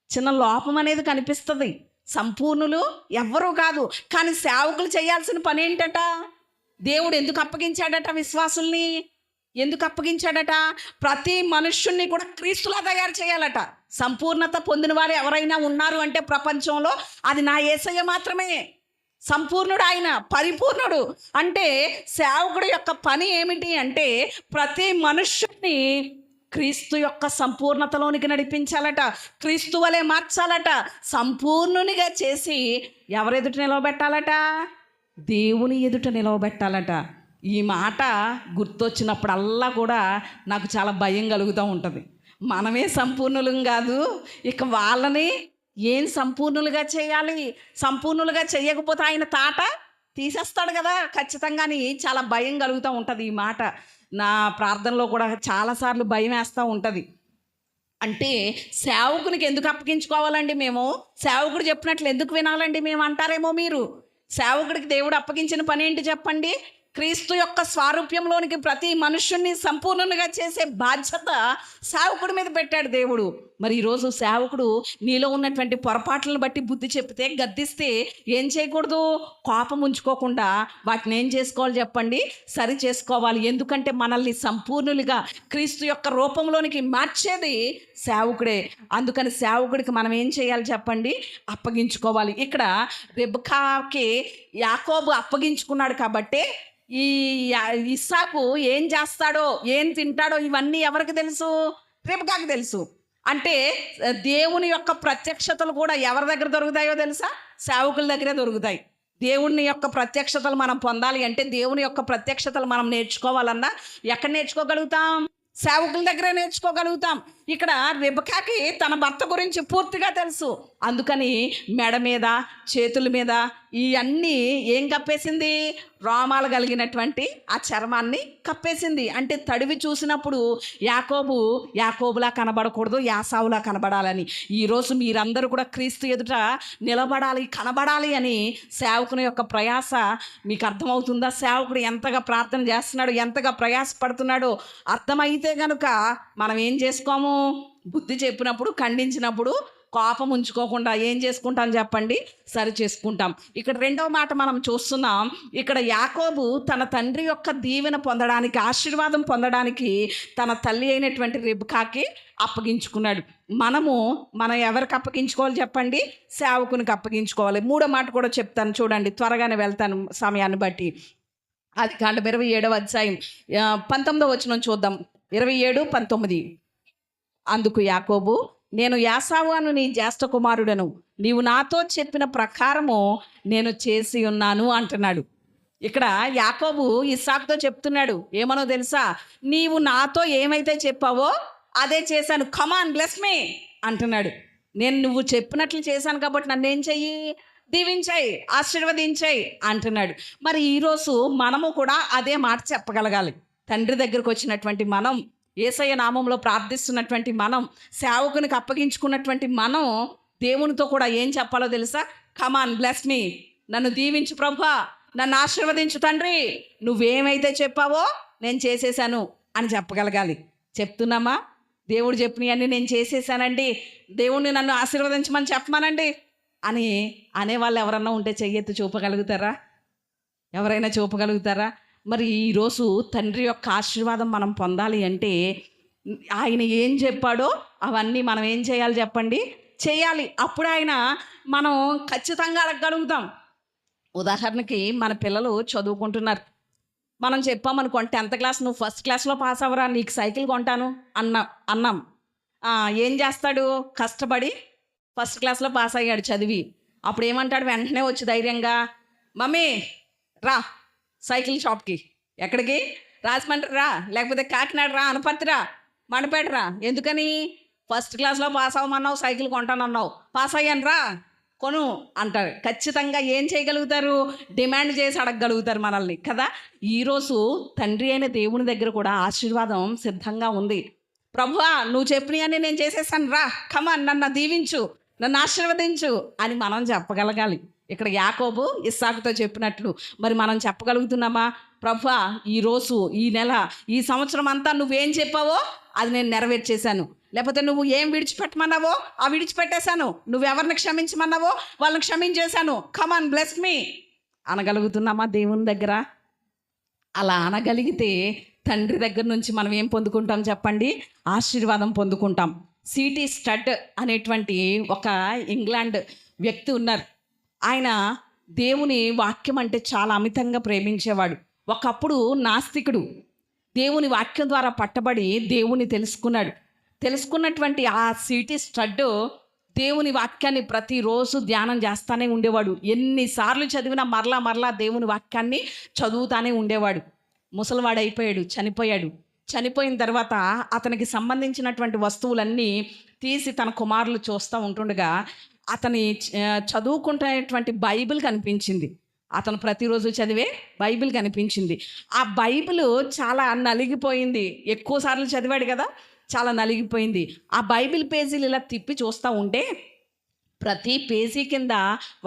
చిన్న లోపం అనేది కనిపిస్తుంది. సంపూర్ణులు ఎవ్వరూ కాదు. కానీ సేవకులు చేయాల్సిన పని ఏంటట? దేవుడు ఎందుకు అప్పగించాడట విశ్వాసుల్ని? ఎందుకు అప్పగించాడట? ప్రతి మనుష్యుణ్ణి కూడా క్రీస్తులా తయారు చేయాలట. సంపూర్ణత పొందిన వారు ఎవరైనా ఉన్నారు అంటే ప్రపంచంలో అది నా యేసయ్య మాత్రమే. సంపూర్ణుడు ఆయన, పరిపూర్ణుడు. అంటే సేవకుడు యొక్క పని ఏమిటి అంటే ప్రతి మనుష్యుని క్రీస్తు యొక్క సంపూర్ణతలోనికి నడిపించాలట, క్రీస్తు వలె మార్చాలట, సంపూర్ణునిగా చేసి ఎవరెదుట నిలవబెట్టాలట? దేవుని ఎదుట నిలవబెట్టాలట. ఈ మాట గుర్తొచ్చినప్పుడల్లా కూడా నాకు చాలా భయం కలుగుతూ ఉంటుంది. మనమే సంపూర్ణులం కాదు, ఇక వాళ్ళని ఏం సంపూర్ణులుగా చేయాలి? సంపూర్ణులుగా చేయకపోతే ఆయన తాట తీసేస్తాడు కదా ఖచ్చితంగాని. చాలా భయం కలుగుతూ ఉంటుంది. ఈ మాట నా ప్రార్థనలో కూడా చాలాసార్లు భయం వేస్తూ ఉంటుంది. అంటే సేవకునికి ఎందుకు అప్పగించుకోవాలండి మేము? సేవకుడు చెప్పినట్లు ఎందుకు వినాలండి మేము అంటారేమో మీరు. సేవకుడికి దేవుడు అప్పగించిన పని ఏంటి చెప్పండి? క్రీస్తు యొక్క స్వారూప్యంలోనికి ప్రతి మనుష్యుణ్ణి సంపూర్ణంగా చేసే బాధ్యత సేవకుడి మీద పెట్టాడు దేవుడు. మరి ఈరోజు సేవకుడు నీలో ఉన్నటువంటి పొరపాట్లను బట్టి బుద్ధి చెప్తే, గద్దిస్తే ఏం చేయకూడదు? కోపం ఉంచుకోకుండా వాటిని ఏం చేసుకోవాలి చెప్పండి? సరి చేసుకోవాలి. ఎందుకంటే మనల్ని సంపూర్ణులుగా క్రీస్తు యొక్క రూపంలోనికి మార్చేది సేవకుడే. అందుకని సేవకుడికి మనం ఏం చేయాలి చెప్పండి? అప్పగించుకోవాలి. ఇక్కడ రెబెకాకి యాకోబు అప్పగించుకున్నాడు కాబట్టి ఈ ఇస్సాకు ఏం చేస్తాడో, ఏం తింటాడో ఇవన్నీ ఎవరికి తెలుసు? రెబెకాకి తెలుసు. అంటే దేవుని యొక్క ప్రత్యక్షతలు కూడా ఎవరి దగ్గర దొరుకుతాయో తెలుసా? సేవకుల దగ్గరే దొరుకుతాయి. దేవుని యొక్క ప్రత్యక్షతలు మనం పొందాలి అంటే, దేవుని యొక్క ప్రత్యక్షతలు మనం నేర్చుకోవాలన్నా ఎక్కడ నేర్చుకోగలుగుతాం? సేవకుల దగ్గరే నేర్చుకోగలుగుతాం. ఇక్కడ రెబెకాకి తన భర్త గురించి పూర్తిగా తెలుసు. అందుకని మెడ మీద, చేతుల మీద ఇవన్నీ ఏం కప్పేసింది? రోమాలు కలిగినటువంటి ఆ చర్మాన్ని కప్పేసింది. అంటే తడివి చూసినప్పుడు యాకోబులా కనబడకూడదు, యాసావులా కనబడాలని. ఈరోజు మీరందరూ కూడా క్రీస్తు ఎదుట నిలబడాలి, కనబడాలి అని సేవకుని యొక్క ప్రయాస మీకు అర్థమవుతుందా? సేవకుడు ఎంతగా ప్రార్థన చేస్తున్నాడు, ఎంతగా ప్రయాసపడుతున్నాడో అర్థమైతే కనుక మనం ఏం చేసుకోము? బుద్ధి చెప్పినప్పుడు, ఖండించినప్పుడు కోపం ఉంచుకోకుండా ఏం చేసుకుంటాం చెప్పండి? సరి చేసుకుంటాం. ఇక్కడ రెండవ మాట మనం చూస్తున్నాం. ఇక్కడ యాకోబు తన తండ్రి యొక్క దీవెన పొందడానికి, ఆశీర్వాదం పొందడానికి తన తల్లి అయినటువంటి రెబెకాకి అప్పగించుకున్నాడు. మనం ఎవరికి అప్పగించుకోవాలి చెప్పండి? సేవకునికి అప్పగించుకోవాలి. మూడో మాట కూడా చెప్తాను చూడండి, త్వరగానే వెళ్తాను సమయాన్ని బట్టి. ఆదికాండం 27వ అధ్యాయం 19వ వచనం చూద్దాం. 27:19. అందుకు యాకోబు, నేను యాసావు అను నీ జ్యేష్ఠ కుమారుడను, నీవు నాతో చెప్పిన ప్రకారము నేను చేసి ఉన్నాను అంటున్నాడు. ఇక్కడ యాకోబు ఇస్సాకుతో చెప్తున్నాడు. ఏమనో తెలుసా? నీవు నాతో ఏమైతే చెప్పావో అదే చేశాను, కమాన్ బ్లెస్ మీ అంటున్నాడు. నువ్వు చెప్పినట్లు చేశాను కాబట్టి నన్ను ఏం చెయ్యి? దీవించాయి, ఆశీర్వదించాయి అంటున్నాడు. మరి ఈరోజు మనము కూడా అదే మాట చెప్పగలగాలి. తండ్రి దగ్గరకు వచ్చినటువంటి మనం, యేసయ్య నామంలో ప్రార్థిస్తున్నటువంటి మనం, సేవకునికి అప్పగించుకున్నటువంటి మనం దేవునితో కూడా ఏం చెప్పాలో తెలుసా? కమాన్ బ్లెస్ మీ, నన్ను దీవించు ప్రభువా, నన్ను ఆశీర్వదించు తండ్రి, నువ్వేమైతే చెప్పావో నేను చేసేసాను అని చెప్పగలగాలి. చెప్తున్నామా? దేవుడు చెప్పినవన్నీ నేను చేసేసానండి, దేవుణ్ణి నన్ను ఆశీర్వదించమని చెప్పమానండి అని అనేవాళ్ళు ఎవరన్నా ఉంటే చెయ్యెత్తి చూపగలుగుతారా? ఎవరైనా చూపగలుగుతారా? మరి ఈరోజు తండ్రి యొక్క ఆశీర్వాదం మనం పొందాలి అంటే ఆయన ఏం చెప్పాడో అవన్నీ మనం ఏం చేయాలి చెప్పండి? చేయాలి. అప్పుడు మనం ఖచ్చితంగా అడగగలుగుతాం. ఉదాహరణకి మన పిల్లలు చదువుకుంటున్నారు. మనం చెప్పామనుకో, 10th క్లాస్ నువ్వు ఫస్ట్ క్లాస్లో పాస్ అవ్వరా, నీకు సైకిల్ కొంటాను అన్నాం. ఏం చేస్తాడు? కష్టపడి ఫస్ట్ క్లాస్లో పాస్ అయ్యాడు చదివి. అప్పుడు ఏమంటాడు? వెంటనే వచ్చి ధైర్యంగా, మమ్మీ రా సైకిల్ షాప్కి. ఎక్కడికి? రాజమండ్రి రా, లేకపోతే కాకినాడ రా, అనపర్తి రా, మండపేట రా. ఎందుకని? ఫస్ట్ క్లాస్లో పాస్ అవ్వమన్నావు, సైకిల్ కొంటానన్నావు, పాస్ అయ్యాను రా కొను అంటారు. ఖచ్చితంగా ఏం చేయగలుగుతారు? డిమాండ్ చేసి అడగగలుగుతారు మనల్ని కదా. ఈరోజు తండ్రి అయిన దేవుని దగ్గర కూడా ఆశీర్వాదం సిద్ధంగా ఉంది. ప్రభువా, నువ్వు చెప్పినవన్నీ నేను చేసేసాను రా, కమాన్ నన్ను దీవించు, నన్ను ఆశీర్వదించు అని మనం చెప్పగలగాలి. ఇక్కడ యాకోబు ఇస్సాకుతో చెప్పినట్లు మరి మనం చెప్పగలుగుతున్నామా? ప్రభువా, ఈరోజు, ఈ నెల, ఈ సంవత్సరం అంతా నువ్వేం చెప్పావో అది నేను నెరవేర్చేశాను. లేకపోతే నువ్వు ఏం విడిచిపెట్టమన్నావో ఆ విడిచిపెట్టేశాను. నువ్వెవరిని క్షమించమన్నావో వాళ్ళని క్షమించేశాను. కమాన్ బ్లెస్ మీ అనగలుగుతున్నామా దేవుని దగ్గర? అలా అనగలిగితే తండ్రి దగ్గర నుంచి మనం ఏం పొందుకుంటాం చెప్పండి? ఆశీర్వాదం పొందుకుంటాం. సిటీ స్టడ్ అనేటువంటి ఒక ఇంగ్లాండ్ వ్యక్తి ఉన్నారు. ఆయన దేవుని వాక్యం అంటే చాలా అమితంగా ప్రేమించేవాడు. ఒకప్పుడు నాస్తికుడు. దేవుని వాక్యం ద్వారా పట్టబడి దేవుని తెలుసుకున్నటువంటి ఆ సిటీ స్టడ్ దేవుని వాక్యాన్ని ప్రతిరోజు ధ్యానం చేస్తూనే ఉండేవాడు. ఎన్నిసార్లు చదివినా మరలా దేవుని వాక్యాన్ని చదువుతానే ఉండేవాడు. ముసలివాడైపోయాడు, చనిపోయిన తర్వాత అతనికి సంబంధించినటువంటి వస్తువులన్నీ తీసి తన కుమారులు చూస్తూ ఉంటుండగా అతని చదువుకుంటున్నటువంటి బైబిల్ కనిపించింది. అతను ప్రతిరోజు చదివే బైబిల్ కనిపించింది. ఆ బైబిల్ చాలా నలిగిపోయింది. ఎక్కువ సార్లు చదివాడు కదా, చాలా నలిగిపోయింది. ఆ బైబిల్ పేజీలు ఇలా తిప్పి చూస్తూ ఉంటే ప్రతి పేజీ కింద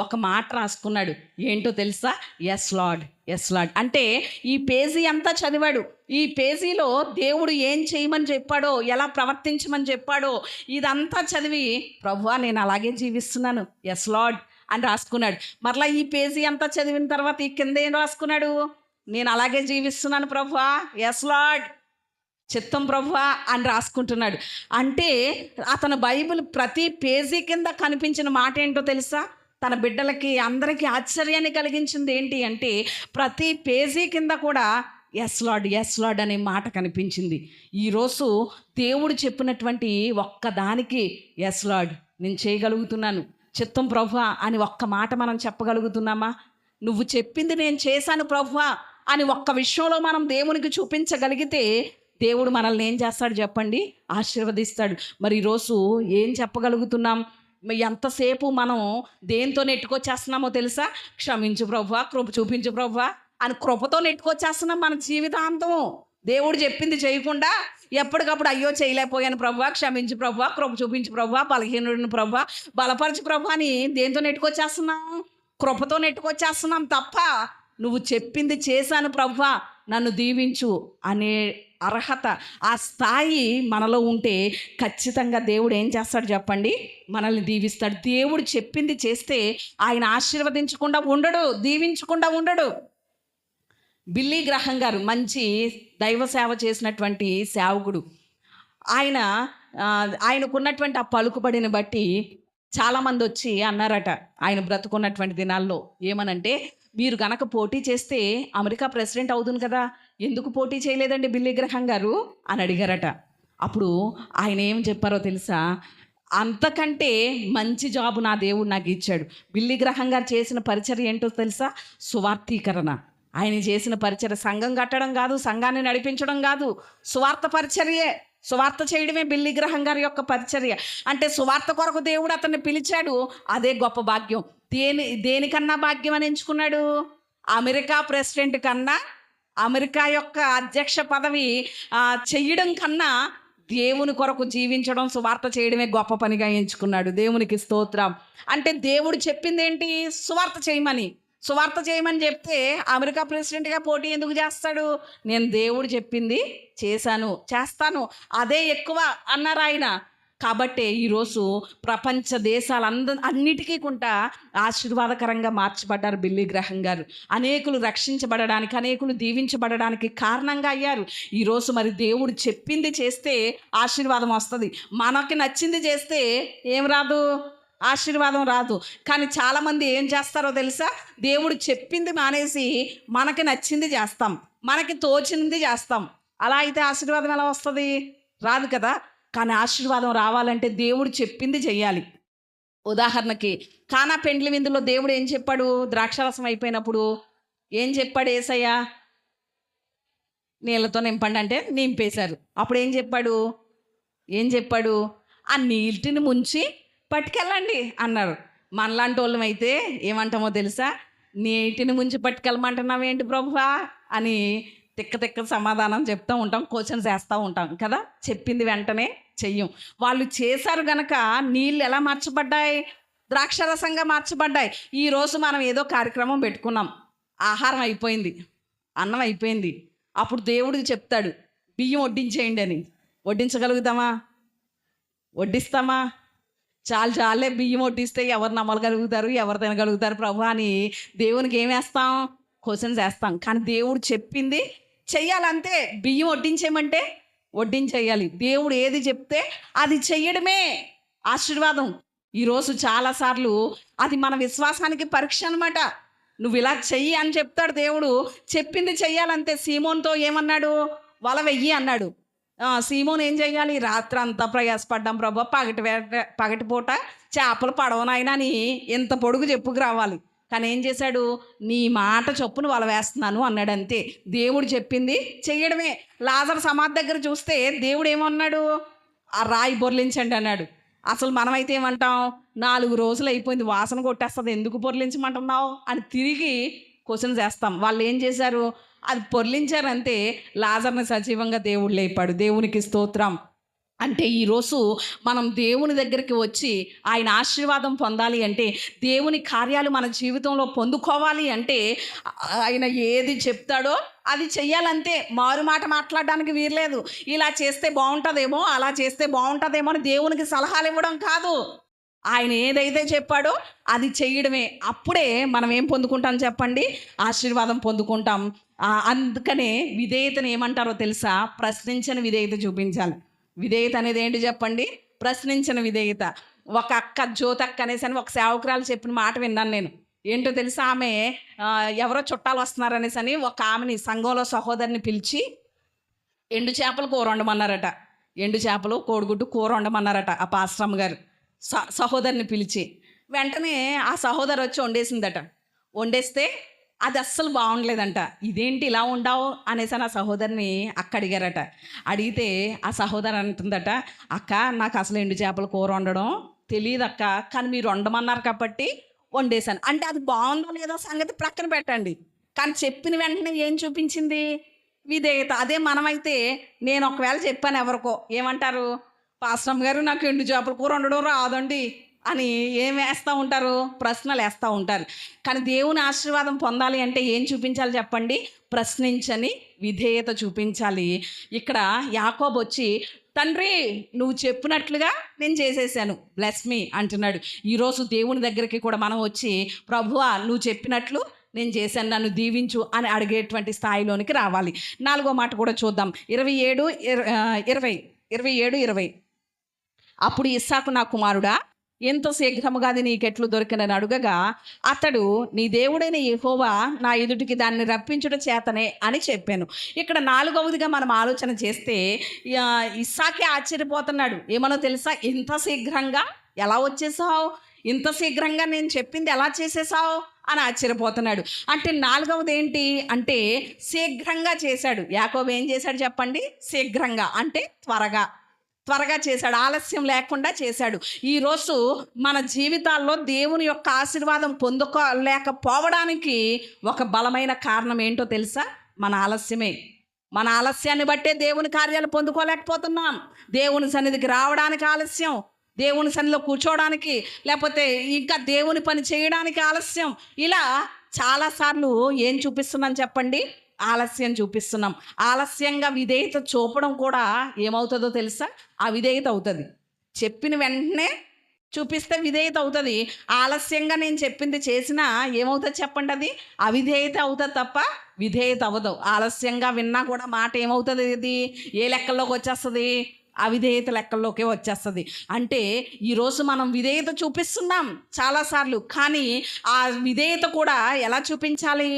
ఒక మాట రాసుకున్నాడు. ఏంటో తెలుసా? Yes lord, yes lord. అంటే ఈ పేజీ అంతా చదివాడు. ఈ పేజీలో దేవుడు ఏం చేయమని చెప్పాడో, ఎలా ప్రవర్తించమని చెప్పాడో ఇదంతా చదివి, ప్రభువా నేను అలాగే జీవిస్తున్నాను, ఎస్ లార్డ్ అని రాసుకున్నాడు. మరలా ఈ పేజీ అంతా చదివిన తర్వాత ఈ కింద ఏం రాసుకున్నాడు? నేను అలాగే జీవిస్తున్నాను ప్రభువా, ఎస్ లార్డ్, చిత్తం ప్రభువా అని రాసుకుంటున్నాడు. అంటే అతను బైబిల్ ప్రతి పేజీ కింద కనిపించిన మాట ఏంటో తెలుసా? తన బిడ్డలకి అందరికీ ఆశ్చర్యాన్ని కలిగించింది ఏంటి అంటే ప్రతి పేజీ కింద కూడా ఎస్ లార్డ్, ఎస్ లార్డ్ అనే మాట కనిపించింది. ఈరోజు దేవుడు చెప్పినటువంటి ఒక్కదానికి ఎస్ లార్డ్ నేను చేయగలుగుతున్నాను, చిత్తం ప్రభువా అని ఒక్క మాట మనం చెప్పగలుగుతున్నామా? నువ్వు చెప్పింది నేను చేశాను ప్రభువా అని ఒక్క విషయంలో మనం దేవునికి చూపించగలిగితే దేవుడు మనల్ని ఏం చేస్తాడు చెప్పండి? ఆశీర్వదిస్తాడు. మరి ఈరోజు ఏం చెప్పగలుగుతున్నాం? ఎంతసేపు మనం దేంతో నెట్టుకొచ్చేస్తున్నామో తెలుసా? క్షమించు ప్రభువా, కృప చూపించు ప్రభువా అని కృపతో నెట్టుకొచ్చేస్తున్నాం మన జీవితాంతం. దేవుడు చెప్పింది చేయకుండా ఎప్పటికప్పుడు అయ్యో చేయలేకపోయాను ప్రభువా, క్షమించు ప్రభువా, కృప చూపించు ప్రభువా, బలహీనుడిని ప్రభువా, బలపరచు ప్రభువా అని దేంతో నెట్టుకొచ్చేస్తున్నాం? కృపతో నెట్టుకొచ్చేస్తున్నాం తప్ప నువ్వు చెప్పింది చేశాను ప్రభువా నన్ను దీవించు అనే అర్హత, ఆ స్థాయి మనలో ఉంటే ఖచ్చితంగా దేవుడు ఏం చేస్తాడు చెప్పండి? మనల్ని దీవిస్తాడు. దేవుడు చెప్పింది చేస్తే ఆయన ఆశీర్వదించకుండా ఉండడు, దీవించకుండా ఉండడు. బిల్లీ గ్రహం గారు మంచి దైవ సేవ చేసినటువంటి సేవకుడు. ఆయనకున్నటువంటి ఆ పలుకుబడిని బట్టి చాలామంది వచ్చి అన్నారట ఆయన బ్రతుకున్నటువంటి దినాల్లో. ఏమనంటే, మీరు గనక పోటీ చేస్తే అమెరికా ప్రెసిడెంట్ అవుతుంది కదా, ఎందుకు పోటీ చేయలేదండి బిల్లీ గ్రహం గారు అని అడిగారట. అప్పుడు ఆయన ఏం చెప్పారో తెలుసా? అంతకంటే మంచి జాబు నా దేవుడు నాకు ఇచ్చాడు. బిల్లీ గ్రహం గారు చేసిన పరిచర్య ఏంటో తెలుసా? సువార్థీకరణ. ఆయన చేసిన పరిచర్య సంఘం కట్టడం కాదు, సంఘాన్ని నడిపించడం కాదు, సువార్త పరిచర్యే. సువార్త చేయడమే బిల్లీ గ్రహం గారి యొక్క పరిచర్య. అంటే సువార్త కొరకు దేవుడు అతన్ని పిలిచాడు, అదే గొప్ప భాగ్యం. దేనికన్నా భాగ్యం అని ఎంచుకున్నాడు? అమెరికా ప్రెసిడెంట్ కన్నా, అమెరికా యొక్క అధ్యక్ష పదవి చెయ్యడం కన్నా దేవుని కొరకు జీవించడం, సువార్త చేయడమే గొప్ప పనిగా ఎంచుకున్నాడు. దేవునికి స్తోత్రం. అంటే దేవుడు చెప్పింది ఏంటి? సువార్త చేయమని చెప్తే అమెరికా ప్రెసిడెంట్గా పోటీ ఎందుకు చేస్తాడు? నేను దేవుడు చెప్పింది చేస్తాను, అదే ఎక్కువ అన్నారు ఆయన. కాబట్టే ఈరోజు ప్రపంచ అన్నిటికీ కూడా ఆశీర్వాదకరంగా మార్చబడ్డారు బిల్లీ గ్రహం గారు. అనేకులు రక్షించబడడానికి, అనేకులు దీవించబడడానికి కారణంగా అయ్యారు. ఈరోజు మరి దేవుడు చెప్పింది చేస్తే ఆశీర్వాదం వస్తుంది. మనకి నచ్చింది చేస్తే ఏం రాదు? ఆశీర్వాదం రాదు. కానీ చాలామంది ఏం చేస్తారో తెలుసా? దేవుడు చెప్పింది మానేసి మనకి నచ్చింది చేస్తాం, మనకి తోచింది చేస్తాం. అలా అయితే ఆశీర్వాదం ఎలా వస్తుంది? రాదు కదా. కానీ ఆశీర్వాదం రావాలంటే దేవుడు చెప్పింది చెయ్యాలి. ఉదాహరణకి కానా పెండ్లి విందులో దేవుడు ఏం చెప్పాడు? ద్రాక్షరసం అయిపోయినప్పుడు ఏం చెప్పాడు యేసయ్య? నీళ్ళతో నింపండి అంటే నింపేశారు. అప్పుడు ఏం చెప్పాడు? ఆ నీటిని ముంచి పట్టుకెళ్ళండి అన్నారు. మనలాంటోళ్ళమైతే ఏమంటామో తెలుసా? నీటిని ముంచి పట్టుకెళ్ళమంటున్నావేంటి ప్రభువా అని తిక్క తిక్క సమాధానం చెప్తూ ఉంటాం, క్వశ్చన్స్ వేస్తూ ఉంటాం కదా. చెప్పింది వెంటనే చెయ్యం. వాళ్ళు చేశారు గనక నీళ్ళు ఎలా మార్చబడ్డాయి? ద్రాక్షరసంగా మార్చబడ్డాయి. ఈరోజు మనం ఏదో కార్యక్రమం పెట్టుకున్నాం, ఆహారం అయిపోయింది, అన్నం అయిపోయింది. అప్పుడు దేవుడికి చెప్తాడు బియ్యం వడ్డించేయండి అని. వడ్డించగలుగుతామా? వడ్డిస్తామా? చాలే బియ్యం వడ్డిస్తే ఎవరు నమ్మగలుగుతారు, ఎవరు తినగలుగుతారు ప్రభు అని దేవునికి ఏం వేస్తాం? క్వశ్చన్స్ వేస్తాం. కానీ దేవుడు చెప్పింది చెయ్యాలంతే. బియ్యం వడ్డించేయమంటే వడ్డించేయాలి. దేవుడు ఏది చెప్తే అది చెయ్యడమే ఆశీర్వాదం. ఈరోజు చాలాసార్లు అది మన విశ్వాసానికి పరీక్ష అనమాట. నువ్వు ఇలా చెయ్యి అని చెప్తాడు దేవుడు, చెప్పింది చెయ్యాలంతే. సీమోన్తో ఏమన్నాడు? వల వెయ్యి అన్నాడు. సీమోన్ ఏం చెయ్యాలి? రాత్రి అంతా ప్రయాసపడ్డాం ప్రభు, పగటిపూట చేపలు పడవనాయన అని ఎంత పొడుగు చెప్పుకు రావాలి. కానీ ఏం చేశాడు? నీ మాట చొప్పున వల వేస్తున్నాను అన్నాడు, అంతే. దేవుడు చెప్పింది చెయ్యడమే. లాజరు సమాధి దగ్గర చూస్తే దేవుడు ఏమన్నాడు? ఆ రాయి బొర్లించండి అన్నాడు. అసలు మనమైతే ఏమంటాం? 4 రోజులు అయిపోయింది, వాసన కొట్టేస్తుంది, ఎందుకు పొర్లించమంటున్నావు అని తిరిగి క్వశ్చన్స్ వేస్తాం. వాళ్ళు ఏం చేశారు? అది పొర్లించారంతే. లాజర్ని సజీవంగా దేవుడు లేపాడు. దేవునికి స్తోత్రం. అంటే ఈరోజు మనం దేవుని దగ్గరికి వచ్చి ఆయన ఆశీర్వాదం పొందాలి అంటే, దేవుని కార్యాలు మన జీవితంలో పొందుకోవాలి అంటే ఆయన ఏది చెప్తాడో అది చెయ్యాలంతే. మారు మాట మాట్లాడడానికి వీర్లేదు. ఇలా చేస్తే బాగుంటుందేమో, అలా చేస్తే బాగుంటుందేమో అని దేవునికి సలహాలు ఇవ్వడం కాదు. ఆయన ఏదైతే చెప్పాడో అది చెయ్యడమే. అప్పుడే మనం ఏం పొందుకుంటాం చెప్పండి? ఆశీర్వాదం పొందుకుంటాం. అందుకనే విధేయతను ఏమంటారో తెలుసా? ప్రశ్నించని విధేయత చూపించాలి. విధేయత అనేది ఏంటి చెప్పండి? ప్రశ్నించిన విధేయత. ఒక అక్క, జ్యోతక్క అనేసి అని ఒక సేవకురాలు చెప్పిన మాట విన్నాను నేను. ఏంటో తెలుసా? ఆమె ఎవరో చుట్టాలు వస్తున్నారనేసి అని ఒక ఆమెని, సంఘంలో సహోదరిని పిలిచి ఎండు చేపలు కూర వండమన్నారట. ఎండు చేపలు కోడిగుడ్డు కూర వండమన్నారట ఆ పాస్టమ్ గారు సహోదరిని పిలిచి. వెంటనే ఆ సహోదరు వచ్చి వండేసిందట. వండేస్తే అది అస్సలు బాగుండలేదంట. ఇదేంటి ఇలా ఉండావు అనేసి ఆ సహోదరిని అక్క అడిగారట. అడిగితే ఆ సహోదరు అంటుందట, అక్క నాకు అసలు ఎండు చేపల కూర వండడం తెలియదు అక్క, కానీ మీరు వండమన్నారు కాబట్టి వండేశాను. అంటే అది బాగుందో లేదో సంగతి ప్రక్కన పెట్టండి, కానీ చెప్పిన వెంటనే ఏం చూపించింది? విధేయత. అదే మనమైతే, నేను ఒకవేళ చెప్పాను ఎవరికో, ఏమంటారు? పాస్టమ్ గారు నాకు ఎండు చేపల కూర వండడం రాదండి అని ఏం వేస్తూ ఉంటారు? ప్రశ్నలు వేస్తూ ఉంటారు. కానీ దేవుని ఆశీర్వాదం పొందాలి అంటే ఏం చూపించాలి చెప్పండి? ప్రశ్నించని విధేయత చూపించాలి. ఇక్కడ యాకోబు వచ్చి, తండ్రి నువ్వు చెప్పినట్లుగా నేను చేసేసాను, బ్లెస్ మీ అంటున్నాడు. ఈరోజు దేవుని దగ్గరికి కూడా మనం వచ్చి, ప్రభువా నువ్వు చెప్పినట్లు నేను చేశాను, నన్ను దీవించు అని అడిగేటువంటి స్థాయిలోనికి రావాలి. 4వ మాట కూడా చూద్దాం. 27:20. అప్పుడు ఇస్సాకు, నా కుమారుడా ఎంత శీఘ్రముగా అది నీకెట్లు దొరికినని అడుగగా, అతడు నీ దేవుడైన యెహోవా నా ఎదుటికి దాన్ని రప్పించుట చేతనే అని చెప్పాను. ఇక్కడ 4వదిగా మనం ఆలోచన చేస్తే ఇస్సాకే ఆశ్చర్యపోతున్నాడు. ఏమనో తెలుసా? ఇంత శీఘ్రంగా ఎలా వచ్చేసావు? ఇంత శీఘ్రంగా నేను చెప్పింది ఎలా చేసేసావు అని ఆశ్చర్యపోతున్నాడు. అంటే 4వది ఏంటి అంటే శీఘ్రంగా చేశాడు. యాకోబు ఏం చేశాడు చెప్పండి? శీఘ్రంగా అంటే త్వరగా చేశాడు, ఆలస్యం లేకుండా చేశాడు. ఈరోజు మన జీవితాల్లో దేవుని యొక్క ఆశీర్వాదం పొందుకోలేకపోవడానికి ఒక బలమైన కారణం ఏంటో తెలుసా? మన ఆలస్యమే. మన ఆలస్యాన్ని బట్టే దేవుని కార్యాలు పొందుకోలేకపోతున్నాం. దేవుని సన్నిధికి రావడానికి ఆలస్యం, దేవుని సన్నిధిలో కూర్చోవడానికి, లేకపోతే ఇంకా దేవుని పని చేయడానికి ఆలస్యం. ఇలా చాలాసార్లు ఏం చూపిస్తున్నాం చెప్పండి? ఆలస్యం చూపిస్తున్నాం. ఆలస్యంగా విధేయత చూపడం కూడా ఏమవుతుందో తెలుసా? అవిధేయత అవుతుంది. చెప్పిన వెంటనే చూపిస్తే విధేయత అవుతుంది. ఆలస్యంగా నేను చెప్పింది చేసినా ఏమవుతుంది చెప్పండి? అది అవిధేయత అవుతుంది తప్ప విధేయత అవ్వదు. ఆలస్యంగా విన్నా కూడా మాట ఏమవుతుంది? ఇది ఏ లెక్కల్లోకి వచ్చేస్తుంది? అవిధేయత లెక్కల్లోకే వచ్చేస్తుంది. అంటే ఈరోజు మనం విధేయత చూపిస్తున్నాం చాలాసార్లు, కానీ ఆ విధేయత కూడా ఎలా చూపించాలి?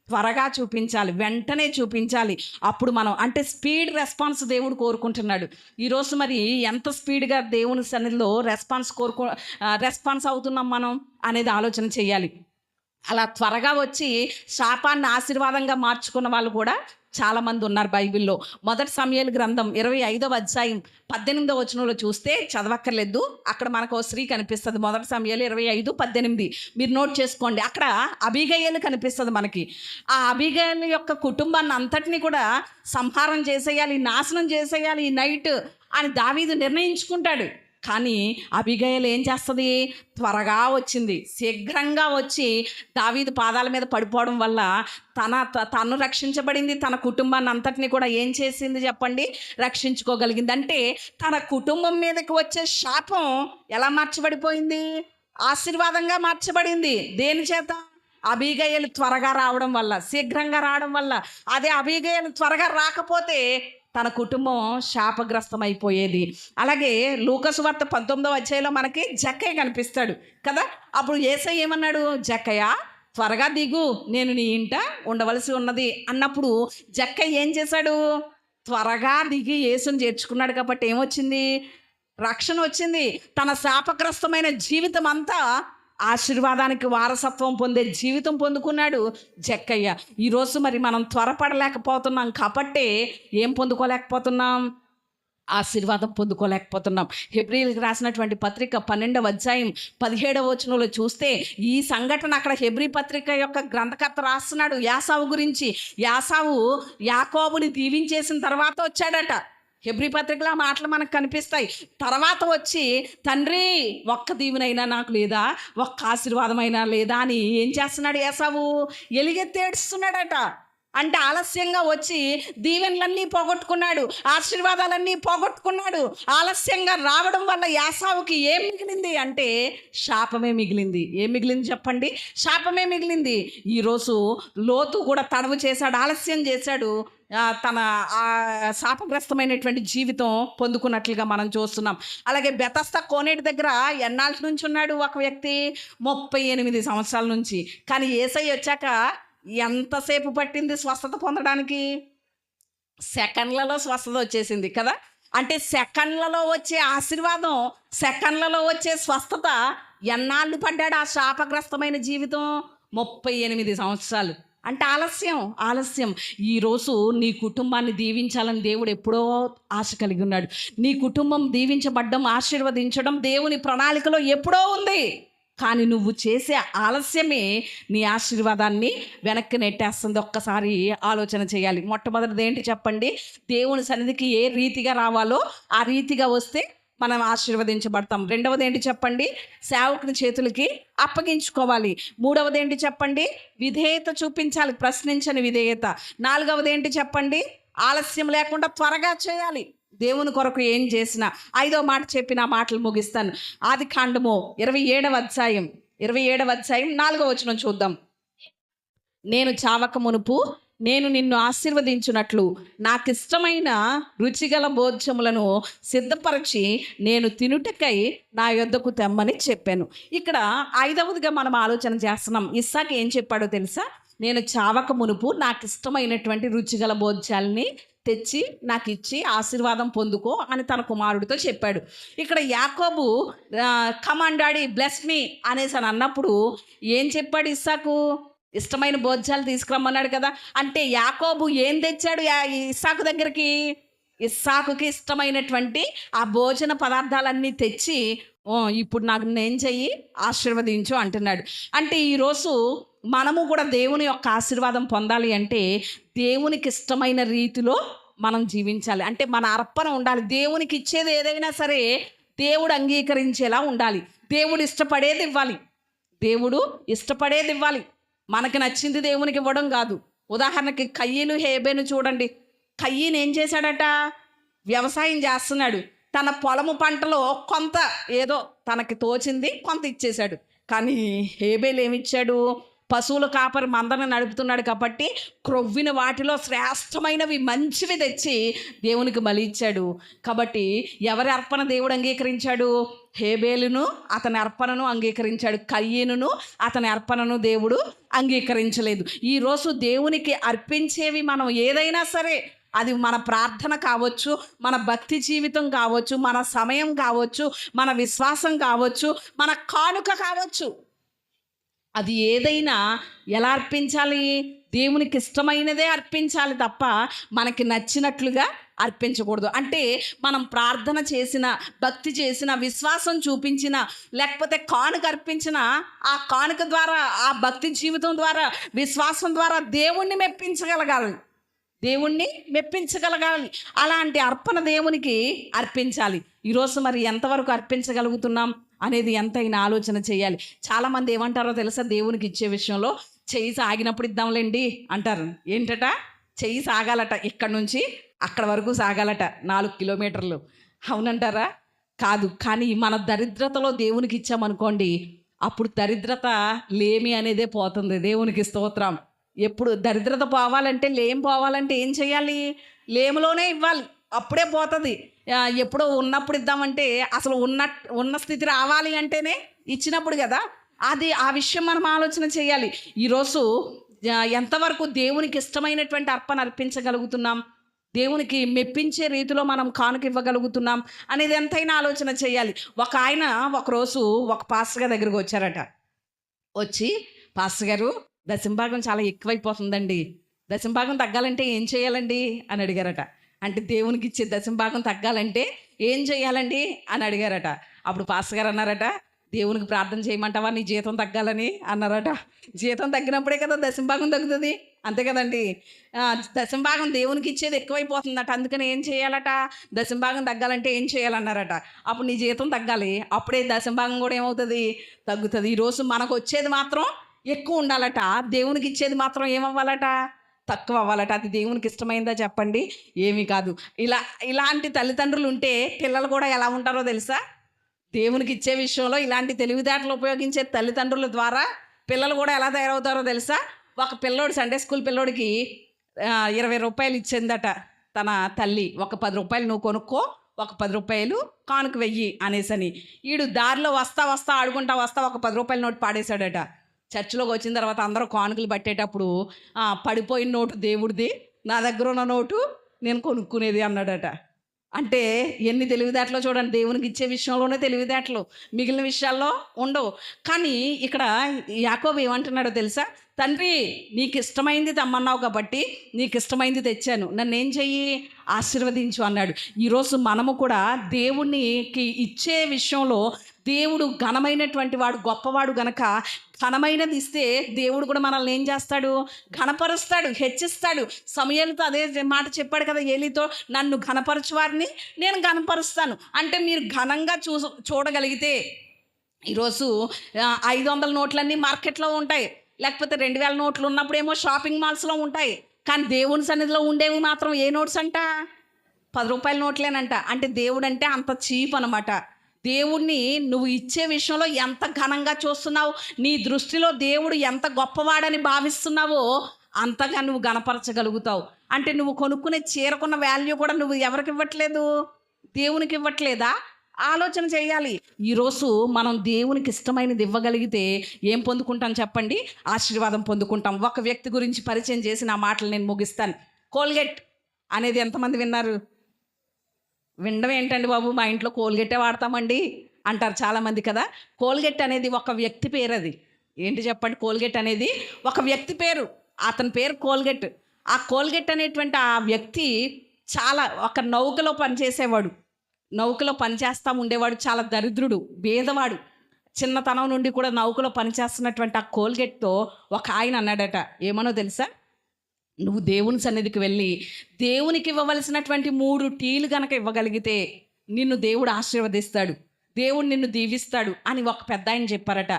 త్వరగా చూపించాలి, వెంటనే చూపించాలి. అప్పుడు మనం అంటే స్పీడ్ రెస్పాన్స్ దేవుడు కోరుకుంటున్నాడు. ఈరోజు మరి ఎంత స్పీడ్గా దేవుని సన్నిధిలో రెస్పాన్స్ అవుతున్నాం మనం అనేది ఆలోచన చేయాలి. అలా త్వరగా వచ్చి శాపాన్ని ఆశీర్వాదంగా మార్చుకున్న వాళ్ళు కూడా చాలామంది ఉన్నారు బైబిల్లో. మొదటి సమూయేలు గ్రంథం 25వ అధ్యాయం 18వ వచనంలో చూస్తే చదవక్కర్లేదు, అక్కడ మనకు ఓ స్త్రీ కనిపిస్తుంది. మొదటి సమూయేలు 25:18 మీరు నోట్ చేసుకోండి. అక్కడ అబీగయీలు కనిపిస్తుంది మనకి. ఆ అబీగయీలు యొక్క కుటుంబాన్ని అంతటినీ కూడా సంహారం చేసేయాలి, నాశనం చేసేయాలి ఈ నైట్ అని దావీదు నిర్ణయించుకుంటాడు. కానీ అబీగయీలు ఏం చేస్తుంది? త్వరగా వచ్చింది, శీఘ్రంగా వచ్చి దావీదు పాదాల మీద పడిపోవడం వల్ల తను రక్షించబడింది, తన కుటుంబాన్ని అంతటిని కూడా ఏం చేసింది చెప్పండి? రక్షించుకోగలిగింది. అంటే తన కుటుంబం మీదకి వచ్చే శాపం ఎలా మార్చబడిపోయింది? ఆశీర్వాదంగా మార్చబడింది. దేని చేత? అబీగయీలు త్వరగా రావడం వల్ల, శీఘ్రంగా రావడం వల్ల. అదే అబీగయీలు త్వరగా రాకపోతే తన కుటుంబం శాపగ్రస్తమైపోయేది. అలాగే లూకా సువార్త 19వ అధ్యాయంలో మనకి జక్కయ్య కనిపిస్తాడు కదా. అప్పుడు యేసయ్య ఏమన్నాడు? జక్కయ్య త్వరగా దిగు, నేను నీ ఇంట ఉండవలసి ఉన్నది అన్నప్పుడు జక్కయ్య ఏం చేశాడు? త్వరగా దిగి యేసుని చేర్చుకున్నాడు. కాబట్టి ఏమొచ్చింది? రక్షణ వచ్చింది. తన శాపగ్రస్తమైన జీవితం అంతా ఆశీర్వాదానికి వారసత్వం పొందే జీవితం పొందుకున్నాడు జక్కయ్య. ఈరోజు మరి మనం త్వరపడలేకపోతున్నాం కాబట్టి ఏం పొందుకోలేకపోతున్నాం? ఆశీర్వాదం పొందుకోలేకపోతున్నాం. హెబ్రీయులకు రాసినటువంటి పత్రిక 12వ అధ్యాయం 17వ వచనంలో చూస్తే ఈ సంఘటన అక్కడ హెబ్రీ పత్రిక యొక్క గ్రంథకర్త రాస్తున్నాడు యాసావు గురించి. యాసావు యాకోబుని దీవించేసిన తర్వాత వచ్చాడట. హెబ్రీ పత్రికలో ఆ మాటలు మనకు కనిపిస్తాయి. తర్వాత వచ్చి తండ్రి ఒక్క దీవెనైనా నాకు లేదా, ఒక్క ఆశీర్వాదమైనా లేదా అని ఏం చేస్తున్నాడు? యాసావు ఎలుగెత్తి ఏడుస్తున్నాడట. అంటే ఆలస్యంగా వచ్చి దీవెనలన్నీ పోగొట్టుకున్నాడు, ఆశీర్వాదాలన్నీ పోగొట్టుకున్నాడు. ఆలస్యంగా రావడం వల్ల యాసావుకి ఏం మిగిలింది అంటే శాపమే మిగిలింది. ఏం మిగిలింది చెప్పండి? శాపమే మిగిలింది. ఈరోజు లోతు కూడా తడవు చేశాడు, ఆలస్యం చేశాడు, తన ఆ శాపగ్రస్తమైనటువంటి జీవితం పొందుకున్నట్లుగా మనం చూస్తున్నాం. అలాగే బెతస్తా కోనేటి దగ్గర ఎన్నాళ్ళ నుంచి ఉన్నాడు ఒక వ్యక్తి? 38 సంవత్సరాల నుంచి. కానీ యేసయ్య వచ్చాక ఎంతసేపు పట్టింది స్వస్థత పొందడానికి? సెకండ్లలో స్వస్థత వచ్చేసింది కదా. అంటే సెకండ్లలో వచ్చే ఆశీర్వాదం, సెకండ్లలో వచ్చే స్వస్థత ఎన్నాళ్ళు పడ్డాడు ఆ శాపగ్రస్తమైన జీవితం? 38 సంవత్సరాలు. అంటే ఆలస్యం. ఈరోజు నీ కుటుంబాన్ని దీవించాలని దేవుడు ఎప్పుడో ఆశ కలిగి ఉన్నాడు. నీ కుటుంబం దీవించబడ్డం, ఆశీర్వదించడం దేవుని ప్రణాళికలో ఎప్పుడో ఉంది. కానీ నువ్వు చేసే ఆలస్యమే నీ ఆశీర్వాదాన్ని వెనక్కి నెట్టేస్తుంది. ఒక్కసారి ఆలోచన చేయాలి. మొట్టమొదటిది ఏంటి చెప్పండి? దేవుని సన్నిధికి ఏ రీతిగా రావాలో ఆ రీతిగా వస్తే మనం ఆశీర్వదించబడతాం. రెండవది ఏంటి చెప్పండి? సేవకుని చేతులకి అప్పగించుకోవాలి. మూడవది ఏంటి చెప్పండి? విధేయత చూపించాలి, ప్రశ్నించని విధేయత. నాలుగవది ఏంటి చెప్పండి? ఆలస్యం లేకుండా త్వరగా చేయాలి దేవుని కొరకు ఏం చేసినా. ఐదో మాట చెప్పి నా మాటలు ముగిస్తాను. ఆదికాండము 27వ అధ్యాయం 4వ వచనం చూద్దాం. నేను చావక మునుపు నేను నిన్ను ఆశీర్వదించున్నట్లు నాకిష్టమైన రుచిగల భోజ్యములను సిద్ధపరచి నేను తినుటకై నా యొద్దకు తెమ్మని చెప్పాను. ఇక్కడ ఐదవదిగా మనం ఆలోచన చేస్తున్నాం. ఇస్సాకు ఏం చెప్పాడో తెలుసా? నేను చావక మునుపు నాకు ఇష్టమైనటువంటి రుచిగల భోజ్యాలని తెచ్చి నాకు ఇచ్చి ఆశీర్వాదం పొందుకో అని తన కుమారుడితో చెప్పాడు. ఇక్కడ యాకోబు కమాండ్ డాడీ బ్లెస్ మీ అనేసి అని అన్నప్పుడు ఏం చెప్పాడు? ఇస్సాకు ఇష్టమైన భోజ్యాలు తీసుకురమ్మన్నాడు కదా. అంటే యాకోబు ఏం తెచ్చాడు ఇస్సాకు దగ్గరికి? ఇస్సాకుకి ఇష్టమైనటువంటి ఆ భోజన పదార్థాలన్నీ తెచ్చి ఇప్పుడు నాకు నేను చెయ్యి, ఆశీర్వదించు అంటున్నాడు. అంటే ఈరోజు మనము కూడా దేవుని యొక్క ఆశీర్వాదం పొందాలి అంటే దేవునికి ఇష్టమైన రీతిలో మనం జీవించాలి. అంటే మన అర్పణ ఉండాలి. దేవునికి ఇచ్చేది ఏదైనా సరే దేవుడు అంగీకరించేలా ఉండాలి. దేవుడు ఇష్టపడేది ఇవ్వాలి. మనకి నచ్చింది దేవునికి ఇవ్వడం కాదు. ఉదాహరణకి కయ్యను హేబేను చూడండి. కయ్యను ఏం చేశాడట? వ్యవసాయం చేస్తున్నాడు. తన పొలము పంటలో కొంత ఏదో తనకి తోచింది కొంత ఇచ్చేశాడు. కానీ హేబేలు ఏమిచ్చాడు? పశువుల కాపరి మందను నడుపుతున్నాడు కాబట్టి క్రొవ్విన వాటిలో శ్రేష్టమైనవి మంచివి తెచ్చి దేవునికి బలి ఇచ్చాడు. కాబట్టి ఎవరి అర్పణ దేవుడు అంగీకరించాడు? హేబేలును అతని అర్పణను అంగీకరించాడు. కయ్యనును అతని అర్పణను దేవుడు అంగీకరించలేదు. ఈరోజు దేవునికి అర్పించేవి మనం ఏదైనా సరే, అది మన ప్రార్థన కావచ్చు, మన భక్తి జీవితం కావచ్చు, మన సమయం కావచ్చు, మన విశ్వాసం కావచ్చు, మన కానుక కావచ్చు, అది ఏదైనా ఎలా అర్పించాలి? దేవునికి ఇష్టమైనదే అర్పించాలి తప్ప మనకి నచ్చినట్లుగా అర్పించకూడదు. అంటే మనం ప్రార్థన చేసిన, భక్తి చేసిన, విశ్వాసం చూపించిన, లేకపోతే కానుక అర్పించిన, ఆ కానుక ద్వారా, ఆ భక్తి జీవితం ద్వారా, విశ్వాసం ద్వారా దేవుణ్ణి మెప్పించగలగాలి. దేవుణ్ణి మెప్పించగలగాలి. అలాంటి అర్పణ దేవునికి అర్పించాలి. ఈరోజు మరి ఎంతవరకు అర్పించగలుగుతున్నాం అనేది ఎంతైనా ఆలోచన చేయాలి. చాలామంది ఏమంటారో తెలుసా? దేవునికి ఇచ్చే విషయంలో చెయ్యి సాగినప్పుడు ఇద్దాంలేండి అంటారు. ఏంటట? చెయ్యి సాగాలట, ఇక్కడ నుంచి అక్కడ వరకు సాగాలట, 4 కిలోమీటర్లు. అవునంటారా? కాదు. కానీ మన దరిద్రతలో దేవునికి ఇచ్చామనుకోండి, అప్పుడు దరిద్రత లేమి అనేదే పోతుంది. దేవునికి స్తోత్రం. ఎప్పుడు దరిద్రత పోవాలంటే, లేమి పోవాలంటే ఏం చేయాలి? లేమిలోనే ఇవ్వాలి, అప్పుడే పోతుంది. ఎప్పుడో ఉన్నప్పుడు ఇద్దామంటే అసలు ఉన్న స్థితి రావాలి అంటేనే ఇచ్చినప్పుడు కదా. ఆ విషయం మనం ఆలోచన చేయాలి. ఈరోజు ఎంతవరకు దేవునికి ఇష్టమైనటువంటి అర్పణ అర్పించగలుగుతున్నాం, దేవునికి మెప్పించే రీతిలో మనం కానుక ఇవ్వగలుగుతున్నాం అనేది ఎంతైనా ఆలోచన చేయాలి. ఒక ఆయన ఒకరోజు ఒక పాస్టర్ గారి దగ్గరికి వచ్చారట. వచ్చి, పాస్టర్ గారు, దశంభాగం చాలా ఎక్కువైపోతుందండి, దశంభాగం తగ్గాలంటే ఏం చేయాలండి అని అడిగారట. అంటే దేవునికి ఇచ్చే దశంభాగం తగ్గాలంటే ఏం చేయాలండి అని అడిగారట. అప్పుడు పాస్టర్ గారు అన్నారట, దేవునికి ప్రార్థన చేయమంటావా నీ జీతం తగ్గాలని అన్నారట. జీతం తగ్గినప్పుడే కదా దశంభాగం తగ్గుతుంది, అంతే కదండి. దశంభాగం దేవునికి ఇచ్చేది ఎక్కువైపోతుందట, అందుకని ఏం చేయాలట? దశంభాగం తగ్గాలంటే ఏం చేయాలన్నారట. అప్పుడు నీ జీతం తగ్గాలి, అప్పుడే దశంభాగం కూడా ఏమవుతుంది? తగ్గుతుంది. ఈరోజు మనకు వచ్చేది మాత్రం ఎక్కువ ఉండాలట, దేవునికి ఇచ్చేది మాత్రం ఏమవ్వాలట? తక్కువ అవ్వాలట. అది దేవునికి ఇష్టమైందా చెప్పండి? ఏమీ కాదు. ఇలాంటి తల్లిదండ్రులు ఉంటే పిల్లలు కూడా ఎలా ఉంటారో తెలుసా? దేవునికి ఇచ్చే విషయంలో ఇలాంటి తెలివితేటలు ఉపయోగించే తల్లిదండ్రుల ద్వారా పిల్లలు కూడా ఎలా తయారవుతారో తెలుసా? ఒక పిల్లోడు, సండే స్కూల్ పిల్లోడికి 20 రూపాయలు ఇచ్చిందట తన తల్లి. ఒక 10 రూపాయలు నువ్వు కొనుక్కో, ఒక 10 రూపాయలు కానుక వెయ్యి అనేసని. ఈడు దారిలో వస్తా ఆడుకుంటా వస్తా ఒక 10 రూపాయల నోటు పాడేశాడట. చర్చిలోకి వచ్చిన తర్వాత అందరూ కానుకలు పట్టేటప్పుడు, పడిపోయిన నోటు దేవుడిది, నా దగ్గర ఉన్న నోటు నేను కొనుక్కునేది అన్నాడట. అంటే ఎన్ని తెలివితేటలో చూడండి. దేవునికి ఇచ్చే విషయంలోనే తెలివితేటలు, మిగిలిన విషయాల్లో ఉండవు. కానీ ఇక్కడ యాకోబు ఏమంటున్నాడో తెలుసా? తండ్రి, నీకు ఇష్టమైంది తెమ్మన్నావు కాబట్టి నీకు ఇష్టమైంది తెచ్చాను, నన్ను ఏం చెయ్యి? ఆశీర్వదించు అన్నాడు. ఈరోజు మనము కూడా దేవునికి ఇచ్చే విషయంలో, దేవుడు ఘనమైనటువంటి వాడు, గొప్పవాడు గనక ఘనమైనది ఇస్తే దేవుడు కూడా మనల్ని ఏం చేస్తాడు? ఘనపరుస్తాడు, హెచ్చిస్తాడు. సమూయేలుతో అదే మాట చెప్పాడు కదా ఏలీతో, నన్ను ఘనపరచువారిని నేను ఘనపరుస్తాను. అంటే మీరు ఘనంగా చూడగలిగితే, ఈరోజు 500 నోట్లన్నీ మార్కెట్లో ఉంటాయి, లేకపోతే 2000 నోట్లు ఉన్నప్పుడేమో షాపింగ్ మాల్స్లో ఉంటాయి. కానీ దేవుని సన్నిధిలో ఉండేవి మాత్రం ఏ నోట్స్ అంట? 10 రూపాయల నోట్లేనంట. అంటే దేవుడు అంటే అంత చీప్ అనమాట. దేవుణ్ణి నువ్వు ఇచ్చే విషయంలో ఎంత ఘనంగా చూస్తున్నావు, నీ దృష్టిలో దేవుడు ఎంత గొప్పవాడని భావిస్తున్నావో అంతగా నువ్వు గణపరచగలుగుతావు. అంటే నువ్వు కొనుక్కునే చీరకున్న వాల్యూ కూడా నువ్వు ఎవరికి ఇవ్వట్లేదు? దేవునికి ఇవ్వట్లేదా? ఆలోచన చేయాలి. ఈరోజు మనం దేవునికి ఇష్టమైనది ఇవ్వగలిగితే ఏం పొందుకుంటాం చెప్పండి? ఆశీర్వాదం పొందుకుంటాం. ఒక వ్యక్తి గురించి పరిచయం చేసి నా మాటలు నేను ముగిస్తాను. కోల్గేట్ అనేది ఎంతమంది విన్నారు? వినడం ఏంటండి బాబు, మా ఇంట్లో కోల్గేటే వాడతామండి అంటారు చాలామంది కదా. కోల్గేట్ అనేది ఒక వ్యక్తి పేరు. అది ఏంటి చెప్పండి? కోల్గేట్ అనేది ఒక వ్యక్తి పేరు, అతని పేరు కోల్గేట్. ఆ కోల్గేట్ అనేటువంటి ఆ వ్యక్తి ఒక నౌకలో పనిచేసేవాడు, నౌకలో పనిచేస్తూ ఉండేవాడు. చాలా దరిద్రుడు, పేదవాడు. చిన్నతనం నుండి కూడా నౌకలో పనిచేస్తున్నటువంటి ఆ కోల్గేట్తో ఒక ఆయన అన్నాడట, ఏమనో తెలుసా? నువ్వు దేవుని సన్నిధికి వెళ్ళి దేవునికి ఇవ్వవలసినటువంటి 3 టీలు కనుక ఇవ్వగలిగితే నిన్ను దేవుడు ఆశీర్వదిస్తాడు, దేవుడు నిన్ను దీవిస్తాడు అని ఒక పెద్ద ఆయన చెప్పారట.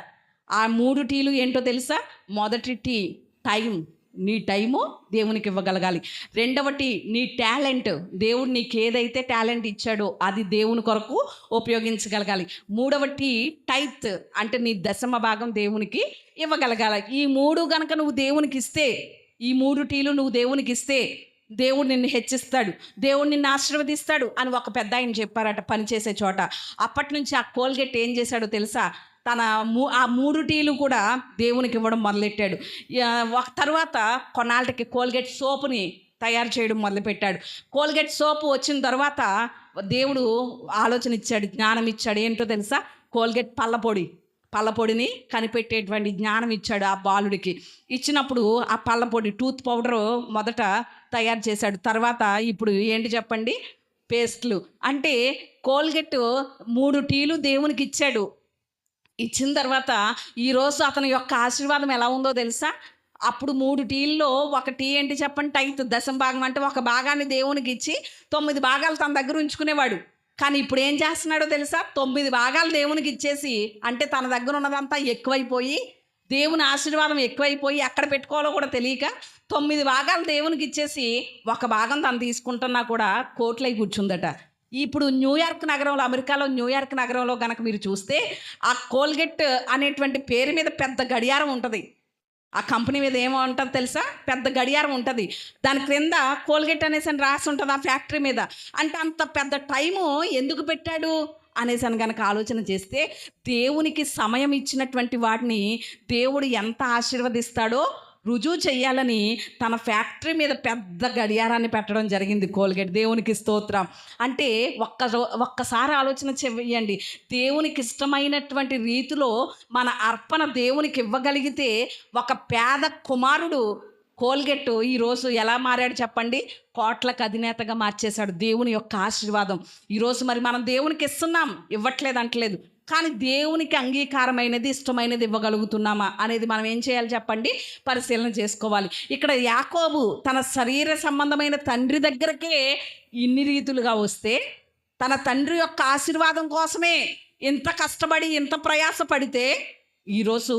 ఆ 3 టీలు ఏంటో తెలుసా? మొదటి టీ టైం, నీ టైము దేవునికి ఇవ్వగలగాలి. రెండవ టీ నీ టాలెంట్, దేవుడు నీకు ఏదైతే టాలెంట్ ఇచ్చాడో అది దేవుని కొరకు ఉపయోగించగలగాలి. మూడవ టీ టైత్, అంటే నీ దశమ భాగం దేవునికి ఇవ్వగలగాలి. ఈ 3 కనుక నువ్వు దేవునికి ఇస్తే, ఈ 3 టీలు నువ్వు దేవునికి ఇస్తే దేవుడు నిన్ను హెచ్చిస్తాడు, దేవుడు నిన్ను ఆశీర్వదిస్తాడు అని ఒక పెద్ద ఆయన చెప్పారట పనిచేసే చోట. అప్పటి నుంచి ఆ కోల్గేట్ ఏం చేశాడో తెలుసా? ఆ 3 టీలు కూడా దేవునికి ఇవ్వడం మొదలెట్టాడు. తర్వాత కొన్నాళ్ళకి కోల్గేట్ సోపుని తయారు చేయడం మొదలుపెట్టాడు. కోల్గేట్ సోపు వచ్చిన తర్వాత దేవుడు ఆలోచన ఇచ్చాడు, జ్ఞానం ఇచ్చాడు. ఏంటో తెలుసా? కోల్గేట్ పళ్ళ పొడి. పళ్ళపొడిని కనిపెట్టేటువంటి జ్ఞానం ఇచ్చాడు ఆ బాలుడికి. ఇచ్చినప్పుడు ఆ పళ్ళపొడి టూత్ పౌడరు మొదట తయారు చేశాడు. తర్వాత ఇప్పుడు ఏంటి చెప్పండి? పేస్టులు. అంటే కోల్గేట్ 3 టీలు దేవునికి ఇచ్చాడు. ఇచ్చిన తర్వాత ఈరోజు అతని యొక్క ఆశీర్వాదం ఎలా ఉందో తెలుసా? అప్పుడు 3 టీల్లో ఒక టీ ఏంటి చెప్పండి? టైత్, దశమ భాగం. అంటే ఒక భాగాన్ని దేవునికి ఇచ్చి 9 భాగాలు తన దగ్గర ఉంచుకునేవాడు. కానీ ఇప్పుడు ఏం చేస్తున్నాడో తెలుసా? 9 భాగాలు దేవునికి ఇచ్చేసి, అంటే తన దగ్గర ఉన్నదంతా ఎక్కువైపోయి, దేవుని ఆశీర్వాదం ఎక్కువైపోయి ఎక్కడ పెట్టుకోవాలో కూడా తెలియక 9 భాగాలు దేవునికి ఇచ్చేసి ఒక భాగం తను తీసుకుంటున్నా కూడా కోట్లై కూర్చుందట. ఇప్పుడు న్యూయార్క్ నగరంలో, అమెరికాలో న్యూయార్క్ నగరంలో గనక మీరు చూస్తే ఆ కోల్గేట్ అనేటువంటి పేరు మీద పెద్ద గడియారం ఉంటుంది. ఆ కంపెనీ మీద ఏమో ఉంటుంది తెలుసా? పెద్ద గడియారం ఉంటుంది. దాని క్రింద కోల్గేట్ అనేసి అని రాసి ఉంటుంది ఆ ఫ్యాక్టరీ మీద. అంటే అంత పెద్ద టైము ఎందుకు పెట్టాడు అనేసి అని కనుక ఆలోచన చేస్తే, దేవునికి సమయం ఇచ్చినటువంటి వాటిని దేవుడు ఎంత ఆశీర్వదిస్తాడో రుజువు చెయ్యాలని తన ఫ్యాక్టరీ మీద పెద్ద గడియారాన్ని పెట్టడం జరిగింది కోల్గేట్. దేవునికి స్తోత్రం. అంటే ఒక్కసారి ఆలోచన చెయ్యండి. దేవునికి ఇష్టమైనటువంటి రీతిలో మన అర్పణ దేవునికి ఇవ్వగలిగితే, ఒక పేద కుమారుడు కోల్గేట్ ఈరోజు ఎలా మారాడు చెప్పండి? కోట్లకు అధినేతగా మార్చేశాడు. దేవుని యొక్క ఆశీర్వాదం ఈరోజు మరి మనం దేవునికి ఇస్తున్నాం, ఇవ్వట్లేదు అంటలేదు. కానీ దేవునికి అంగీకారమైనది, ఇష్టమైనది ఇవ్వగలుగుతున్నామా అనేది మనం ఏం చేయాలి చెప్పండి? పరిశీలన చేసుకోవాలి. ఇక్కడ యాకోబు తన శరీర సంబంధమైన తండ్రి దగ్గరకే ఇన్ని రీతులుగా వస్తే, తన తండ్రి యొక్క ఆశీర్వాదం కోసమే ఇంత కష్టపడి ఇంత ప్రయాసపడితే, ఈరోజు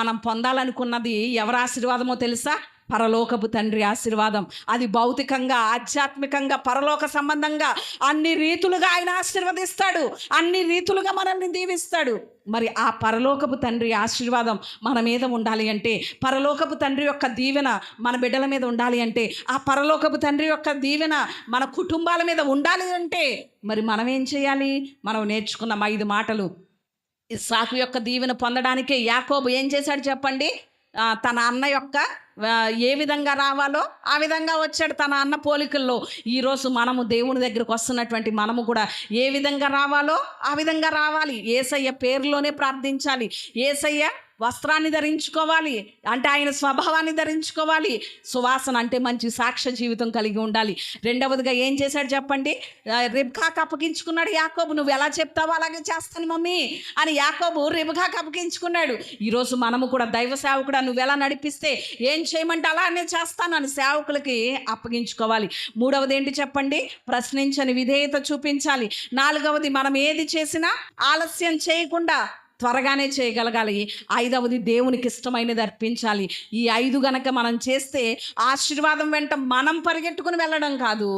మనం పొందాలనుకున్నది ఎవరి ఆశీర్వాదమో తెలుసా? పరలోకపు తండ్రి ఆశీర్వాదం. అది భౌతికంగా, ఆధ్యాత్మికంగా, పరలోక సంబంధంగా అన్ని రీతులుగా ఆయన ఆశీర్వదిస్తాడు, అన్ని రీతులుగా మనల్ని దీవిస్తాడు. మరి ఆ పరలోకపు తండ్రి ఆశీర్వాదం మన మీద ఉండాలి అంటే, పరలోకపు తండ్రి యొక్క దీవెన మన బిడ్డల మీద ఉండాలి అంటే, ఆ పరలోకపు తండ్రి యొక్క దీవెన మన కుటుంబాల మీద ఉండాలి అంటే, మరి మనం ఏం చేయాలి? మనం నేర్చుకున్న 5 మాటలు. ఇస్సాకు యొక్క దీవెన పొందడానికే యాకోబు ఏం చేశాడు చెప్పండి? తన అన్న యొక్క ఏ విధంగా రావాలో ఆ విధంగా వచ్చాడు, తన అన్న పోలికల్లో. ఈరోజు మనము దేవుని దగ్గరకు వస్తున్నటువంటి మనము కూడా ఏ విధంగా రావాలో ఆ విధంగా రావాలి. యేసయ్య పేరులోనే ప్రార్థించాలి. యేసయ్య వస్త్రాన్ని ధరించుకోవాలి, అంటే ఆయన స్వభావాన్ని ధరించుకోవాలి. సువాసన అంటే మంచి సాక్ష్య జీవితం కలిగి ఉండాలి. రెండవదిగా ఏం చేశాడు చెప్పండి? రిబ్కాకు అప్పగించుకున్నాడు యాకోబు. నువ్వు ఎలా చెప్తావో అలాగే చేస్తాను మమ్మీ అని యాకోబు రిబ్కాకు అప్పగించుకున్నాడు. ఈరోజు మనము కూడా దైవ సేవకుడు, నువ్వు ఎలా నడిపిస్తే ఏం చేయమంటే అలానే చేస్తాను అని సేవకులకి అప్పగించుకోవాలి. మూడవది ఏంటి చెప్పండి? ప్రశ్నించని విధేయత చూపించాలి. నాలుగవది, మనం ఏది చేసినా ఆలస్యం చేయకుండా త్వరగానే చేయగలగాలి. ఐదవది, దేవునికి ఇష్టమైనది అర్పించాలి. ఈ 5 గనక మనం చేస్తే ఆశీర్వాదం వెంట మనం పరిగెట్టుకుని వెళ్ళడం కాదు,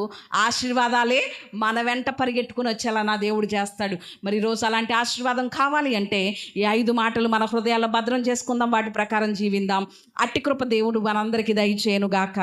ఆశీర్వాదాలే మన వెంట పరిగెట్టుకుని వచ్చేలా నా దేవుడు చేస్తాడు. మరి ఈరోజు అలాంటి ఆశీర్వాదం కావాలి అంటే ఈ 5 మాటలు మన హృదయాల్లో భద్రం చేసుకుందాం, వాటి ప్రకారం జీవిందాం. అట్టి కృప దేవుడు మనందరికీ దయచేయునుగాక.